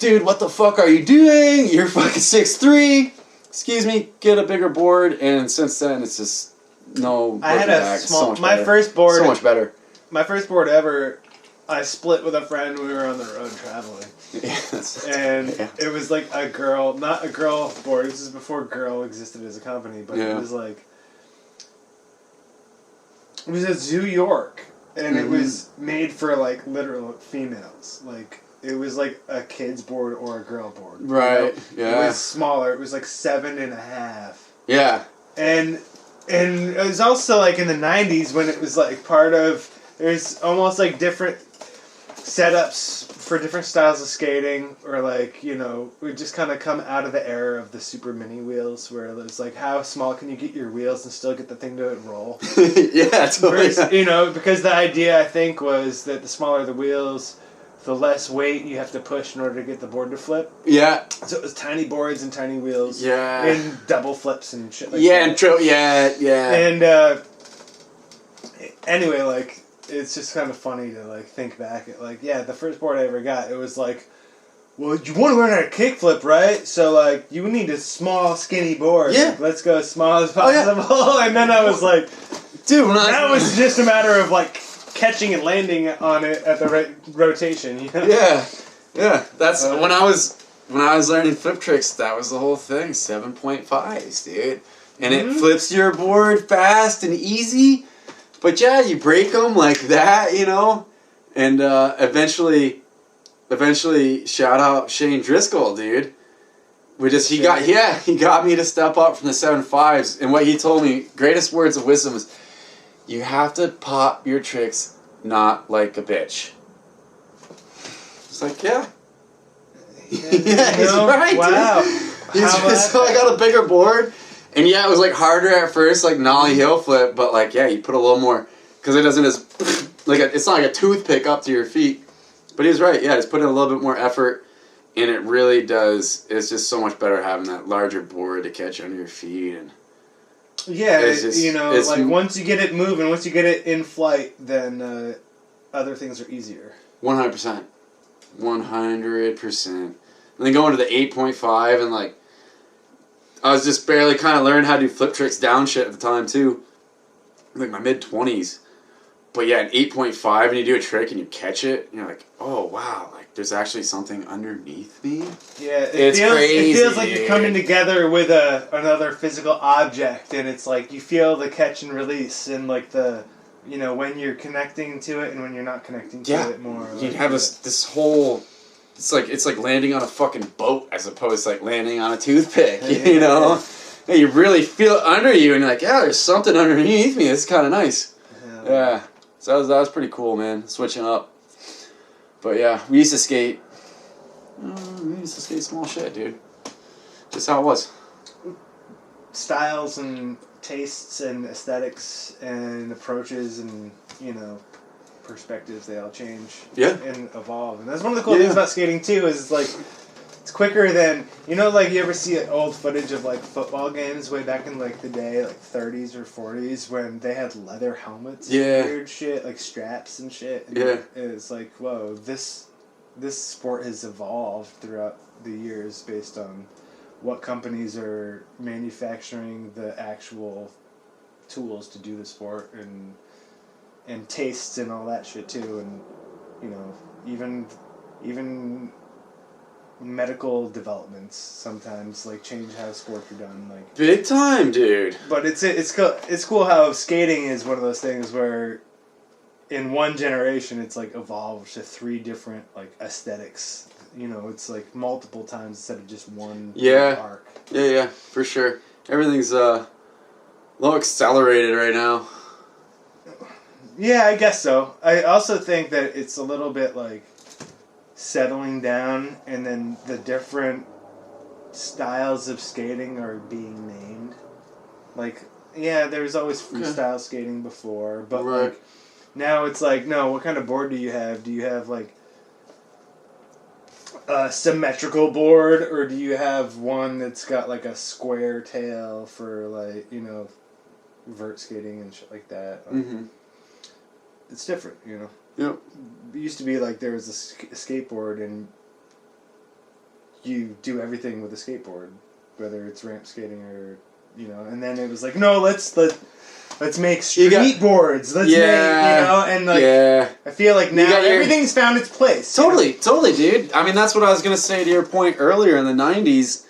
dude, what the fuck are you doing? You're fucking 6'3". Excuse me, get a bigger board. And since then, it's just I had a small, first board. So much better. My first board ever, I split with a friend. We were on the road traveling. It was like a girl, not a girl board. This is before Girl existed as a company, but it was like, it was a Zoo York, and it was made for like literal females. Like it was like a kid's board or a girl board. Right. You know? It was smaller. It was like 7.5. Yeah. And it was also like in the 90s when it was like part of, there's almost like different setups for different styles of skating, or like, you know, we just kind of come out of the era of the super mini wheels where it was like, how small can you get your wheels and still get the thing to roll? Yeah, totally. You know, because the idea I think was that the smaller the wheels, the less weight you have to push in order to get the board to flip. Yeah. So it was tiny boards and tiny wheels. Yeah. And double flips and shit like that. Yeah. And anyway, like, it's just kind of funny to like think back at like, the first board I ever got, it was like, well, you want to learn how to kickflip, right? So like, you need a small, skinny board. Yeah. Like, let's go as small as possible. Oh, yeah. And then I was like, dude, that was just a matter of like catching and landing on it at the right rotation. You know? Yeah. That's when I was learning flip tricks. That was the whole thing. 7.5s, dude, and it flips your board fast and easy. But yeah, you break them like that, you know, and eventually eventually, shout out Shane Driscoll, dude. He got me to step up from the 7.5s, and what he told me, greatest words of wisdom was, you have to pop your tricks not like a bitch. It's like, yeah. Yeah, he's right, wow. dude. So I got a bigger board, and yeah, it was like harder at first, like nollie heel flip, but like, yeah, you put a little more, because it doesn't just, like, it's not like a toothpick up to your feet. But he was right, yeah, just put in a little bit more effort. And it really does. It's just so much better having that larger board to catch under your feet, and once you get it moving, once you get it in flight, then other things are easier. 100%, 100%. And then going to the 8.5, and like, I was just barely kind of learning how to do flip tricks down shit at the time too, like my mid-20s. But yeah, an 8.5, and you do a trick and you catch it, and you're like, oh wow, like there's actually something underneath me. Yeah, it's crazy. It feels like you're coming together with another physical object, and it's like you feel the catch and release, and like the, when you're connecting to it and when you're not connecting to it more. You have this whole. It's like landing on a fucking boat as opposed to like landing on a toothpick. You know, yeah, you really feel it under you, and you're like, yeah, there's something underneath me. It's kind of nice. Yeah. So that was pretty cool, man. Switching up. But yeah, we used to skate. We used to skate small shit, dude. Just how it was. Styles and tastes and aesthetics and approaches and, perspectives, they all change. Yeah. And evolve. And that's one of the cool things about skating, too, is like, it's quicker than, like you ever see old footage of like football games way back in like the day, like 30s or 40s, when they had leather helmets, weird shit, like straps and shit. And it's like, whoa, this sport has evolved throughout the years based on what companies are manufacturing the actual tools to do the sport, and tastes and all that shit too, and even medical developments sometimes like change how sports are done, like big time, dude. But it's cool how skating is one of those things where in one generation it's like evolved to 3 different like aesthetics. It's like multiple times instead of just one arc. Yeah, for sure. Everything's a little accelerated right now. Yeah, I guess so. I also think that it's a little bit like settling down, and then the different styles of skating are being named. Like, yeah, there was always freestyle skating before, but like now it's like, no, what kind of board do you have? Do you have like a symmetrical board, or do you have one that's got like a square tail for like, vert skating and shit like that? Like, it's different, Yep. It used to be like there was a skateboard, and you do everything with a skateboard, whether it's ramp skating or, and then it was like, no, let's make street boards. Let's make, and like, I feel like now everything's found its place. Totally, dude. I mean, that's what I was going to say to your point earlier in the 90s.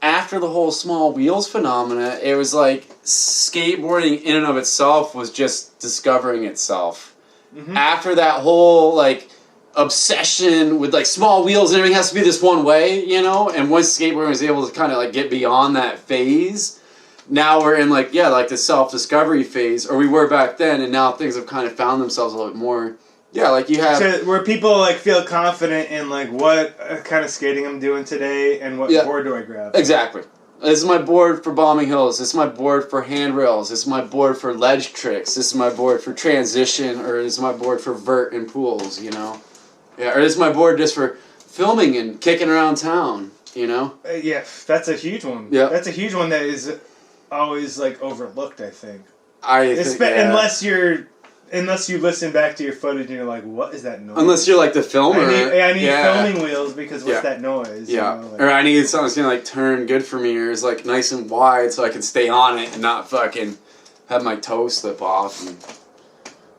After the whole small wheels phenomena, it was like skateboarding in and of itself was just discovering itself. After that whole like obsession with like small wheels and everything has to be this one way, and once skateboarding was able to kind of like get beyond that phase, now we're in like the self-discovery phase, or we were back then, and now things have kind of found themselves a little bit more. Yeah, like you have... So where people like feel confident in like what kind of skating I'm doing today and what board do I grab. Exactly. This is my board for bombing hills. This is my board for handrails. This is my board for ledge tricks. This is my board for transition, or this is my board for vert and pools, Yeah, or this is my board just for filming and kicking around town, Yeah, that's a huge one. Yeah. That's a huge one that is always like overlooked, I think. Unless you listen back to your footage and you're like, what is that noise? Unless you're like the filmer. I need filming wheels because what's that noise? Yeah. Or I need something that's going to like turn good for me, or is like nice and wide so I can stay on it and not fucking have my toe slip off and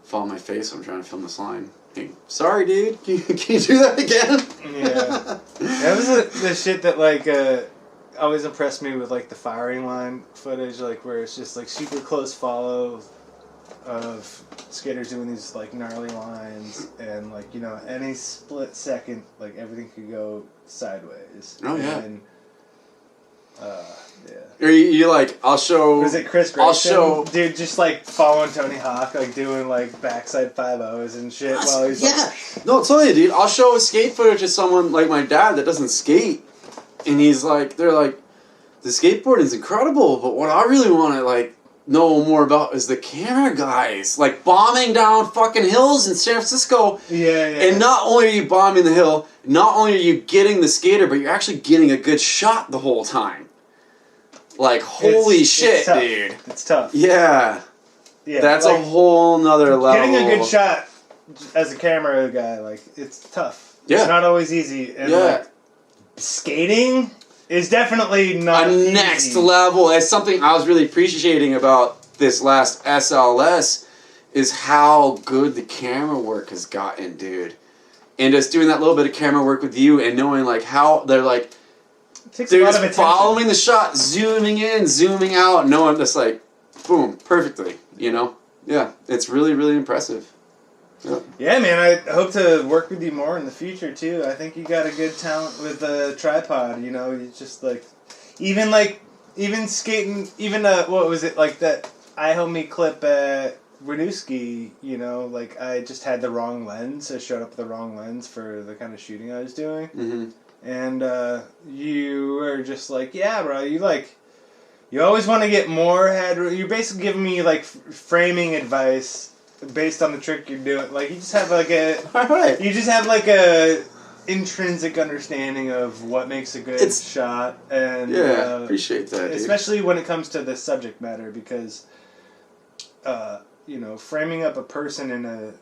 fall on my face when I'm trying to film this line. Hey, sorry, dude. Can you do that again? Yeah. That was the shit that like always impressed me with like the firing line footage, like where it's just like super close follow. of skaters doing these like gnarly lines, and like any split second, like everything could go sideways. Oh yeah. And, Or you like, I'll show. Was it Chris Grayson? I'll show. Dude, just like following Tony Hawk, like doing like backside 5-0s and shit while he's like. No, tell you, dude. I'll show skate footage to someone like my dad that doesn't skate, and he's like, they're like, the skateboarding's incredible, but what I really want to like know more about is the camera guys, like bombing down fucking hills in San Francisco. Yeah. And not only are you bombing the hill, not only are you getting the skater, but you're actually getting a good shot the whole time. Like, holy shit, it's dude. It's tough. Yeah. That's like, a whole nother level. Getting a good shot as a camera guy, like, it's tough. Yeah. It's not always easy. And like, skating is definitely not a next easy. level. That's something I was really appreciating about this last SLS is how good the camera work has gotten, dude. And just doing that little bit of camera work with you and knowing like how they're like, they're just following the shot, zooming in, zooming out, knowing just like, boom, perfectly, Yeah, it's really, really impressive. Yeah, man, I hope to work with you more in the future, too. I think you got a good talent with a tripod, You just like, even skating, even, what was it, like that iHomie clip at Winooski, like I just had the wrong lens. I showed up with the wrong lens for the kind of shooting I was doing. Mm-hmm. And you were just like, yeah, bro, you always want to get more headroom. You're basically giving me like framing advice based on the trick you're doing. Like you just have like a intrinsic understanding of what makes a good shot. And appreciate that, dude. Especially when it comes to the subject matter, because framing up a person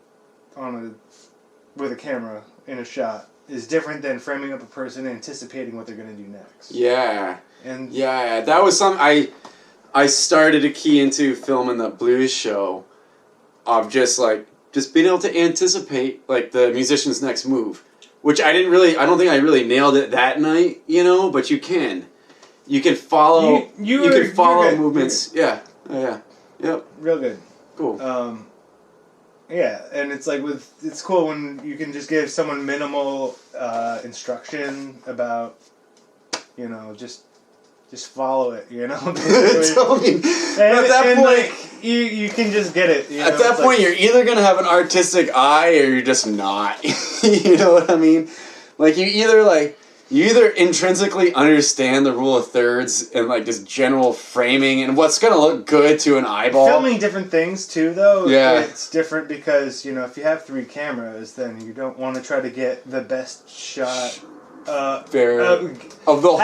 with a camera in a shot is different than framing up a person anticipating what they're going to do next. Yeah. And that was something I started to key into filming the blues show of just being able to anticipate like the musician's next move, which I don't think I really nailed it that night, but you can follow movements. Yeah. Yep. Real good. Cool. Yeah, and it's like it's cool when you can just give someone minimal instruction about, just follow it, Tell me. At that point, like, you can just get it. At that point, you're either gonna have an artistic eye or you're just not. You know what I mean? Like you either intrinsically understand the rule of thirds and like just general framing and what's gonna look good to an eyeball. Filming different things too, though. Yeah, it's different because if you have 3 cameras, then you don't want to try to get the best shot. Of the whole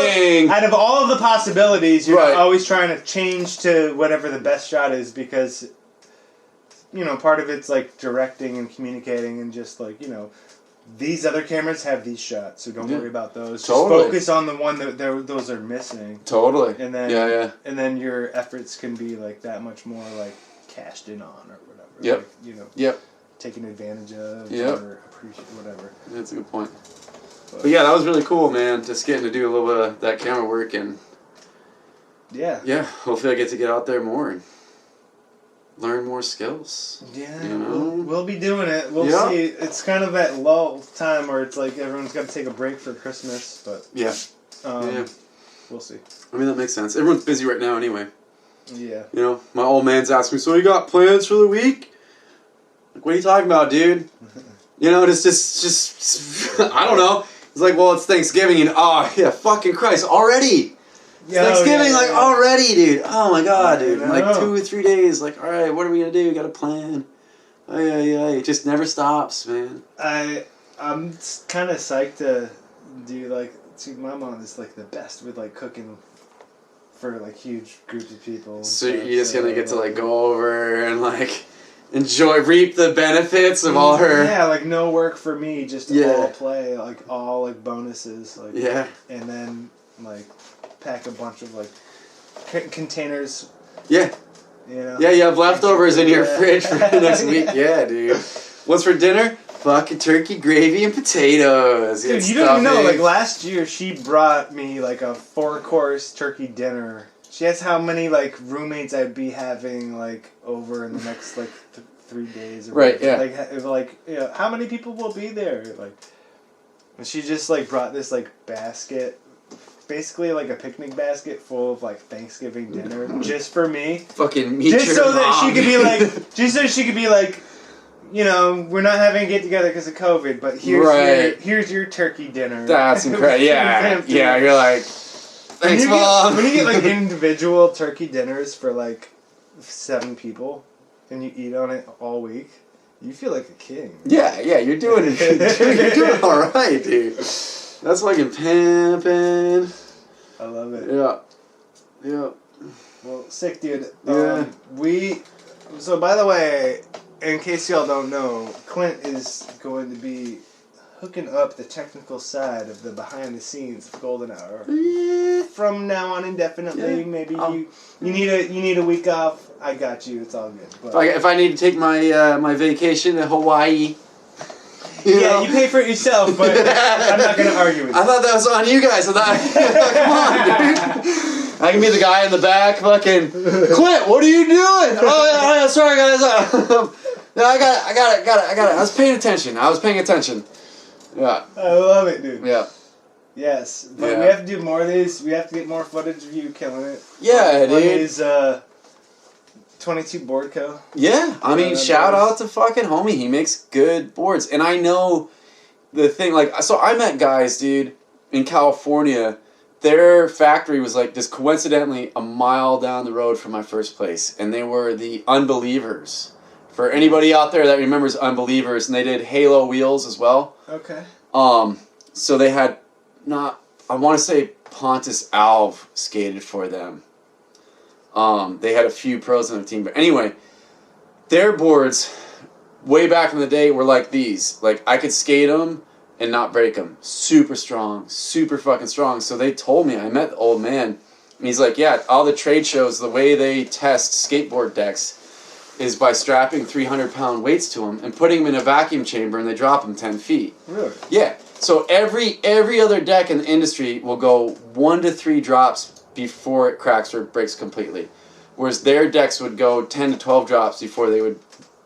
thing. Out of all of the possibilities, you're always trying to change to whatever the best shot is because, part of it's like directing and communicating and just like, these other cameras have these shots, so don't worry about those. Totally. Just focus on the one that those are missing. Totally. And then, and then your efforts can be like that much more like cashed in on or whatever. Yep. Like, taken advantage of or appreciate whatever. That's a good point. But yeah, that was really cool, man. Just getting to do a little bit of that camera work and hopefully I get to get out there more and learn more skills. Yeah, we'll be doing it. We'll see. It's kind of that lull time where it's like everyone's got to take a break for Christmas, but we'll see. I mean, that makes sense. Everyone's busy right now anyway. Yeah. My old man's asking me, so you got plans for the week? Like, what are you talking about, dude? Just I don't know. It's like, well, it's Thanksgiving, and fucking Christ, already. Thanksgiving, already, dude. Oh my God, dude. Like 2 or 3 days. Like, all right, what are we gonna do? We got a plan. It just never stops, man. I'm kind of psyched to do my mom is like the best with like cooking for like huge groups of people. So you're just gonna get to like go over and like reap the benefits of all her. Yeah, like no work for me, just all play, like all like bonuses, like and then like pack a bunch of like containers. Yeah. Yeah, you have leftovers in your fridge for the next week. Yeah, dude. What's for dinner? Fucking turkey, gravy, and potatoes. Dude, you don't even know. Like last year, she brought me like a 4-course turkey dinner. She asked how many like roommates I'd be having like over in the next like 3 days. Or Right. whatever. Yeah. Like you know, how many people will be there? Like, and she just like brought this like basket, basically like a picnic basket full of like Thanksgiving dinner just for me. Fucking meet Just your so that mom. she could be like, just so she could be like, you know, we're not having a get together because of COVID, but here's your turkey dinner. That's incredible. Yeah. Yeah. You're like, thanks, Mom. When you get like individual turkey dinners for like 7 people, and you eat on it all week, you feel like a king. Yeah, you're doing it. You're doing all right, dude. That's fucking pimping. I love it. Yeah. Well, sick, dude. Yeah. So, by the way, in case y'all don't know, Clint is going to be hooking up the technical side of the behind the scenes of Golden Hour. From now on indefinitely. Yeah. Maybe you need a week off. I got you. It's all good. But If I need to take my my vacation to Hawaii. You pay for it yourself, but I'm not going to argue with you. I thought that was on you guys. I thought, come on, dude. I can be the guy in the back, fucking Clint. What are you doing? Oh yeah, sorry guys. No, I got it. I was paying attention. Yeah. I love it, dude. Yeah. Yes, but Yeah. we have to do more of these. We have to get more footage of you killing it. Yeah, on dude. His 22 Board Co. Yeah, I mean, shout out to fucking homie. He makes good boards. And I know the thing, like, so I met guys, dude, in California. Their factory was, like, just coincidentally a mile down the road from my first place. And they were the Unbelievers. For anybody out there that remembers Unbelievers, and they did Halo wheels as well. Okay. So they had, I want to say Pontus Alv skated for them. They had a few pros on the team, but anyway, their boards, way back in the day, were like these. Like, I could skate them and not break them. Super strong, super fucking strong. So they told me, I met the old man, and he's like, yeah, all the trade shows, the way they test skateboard decks is by strapping 300-pound weights to them and putting them in a vacuum chamber, and they drop them 10 feet. Really? Yeah. So every other deck in the industry will go 1 to 3 drops before it cracks or breaks completely, whereas their decks would go 10 to 12 drops before they would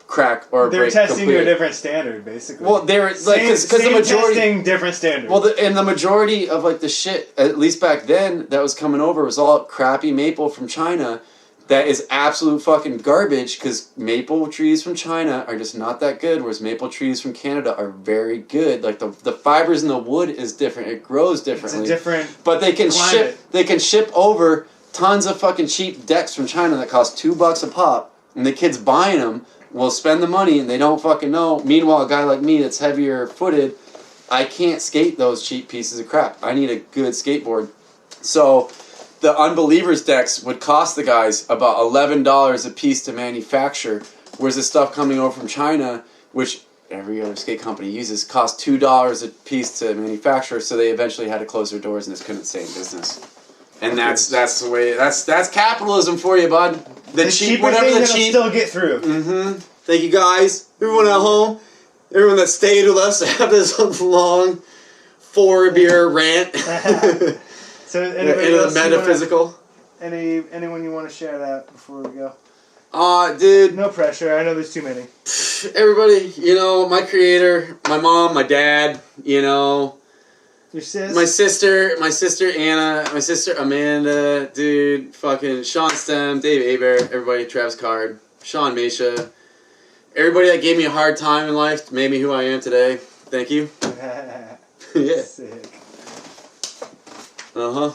crack or They're break testing completely. to a different standard, basically. Well, they're like because the majority testing, different standard. Well, and the majority of like the shit, at least back then, that was coming over was all crappy maple from China. That is absolute fucking garbage because maple trees from China are just not that good, whereas maple trees from Canada are very good. Like the fibers in the wood is different; it grows differently. It's a different. But they can climate. ship over tons of fucking cheap decks from China that cost $2 a pop, and the kids buying them will spend the money and they don't fucking know. Meanwhile, a guy like me that's heavier footed, I can't skate those cheap pieces of crap. I need a good skateboard. So the Unbelievers decks would cost the guys about $11 a piece to manufacture, whereas the stuff coming over from China, which every other skate company uses, cost $2 a piece to manufacture. So they eventually had to close their doors and just couldn't stay in business. And that's the way. That's capitalism for you, bud. The cheap, whatever the cheap. Still get through. Mm-hmm. Thank you guys, everyone at home, everyone that stayed with us after this long 4-beer rant. So into else the metaphysical. Anyone you want to share that before we go? Dude. No pressure. I know there's too many. Everybody, my creator, my mom, my dad, Your sis? my sister Anna, my sister Amanda, dude, fucking Sean Stem, Dave Heybear, everybody, Travis Card, Sean Mesha, everybody that gave me a hard time in life made me who I am today. Thank you. Yeah. Sick. Uh-huh.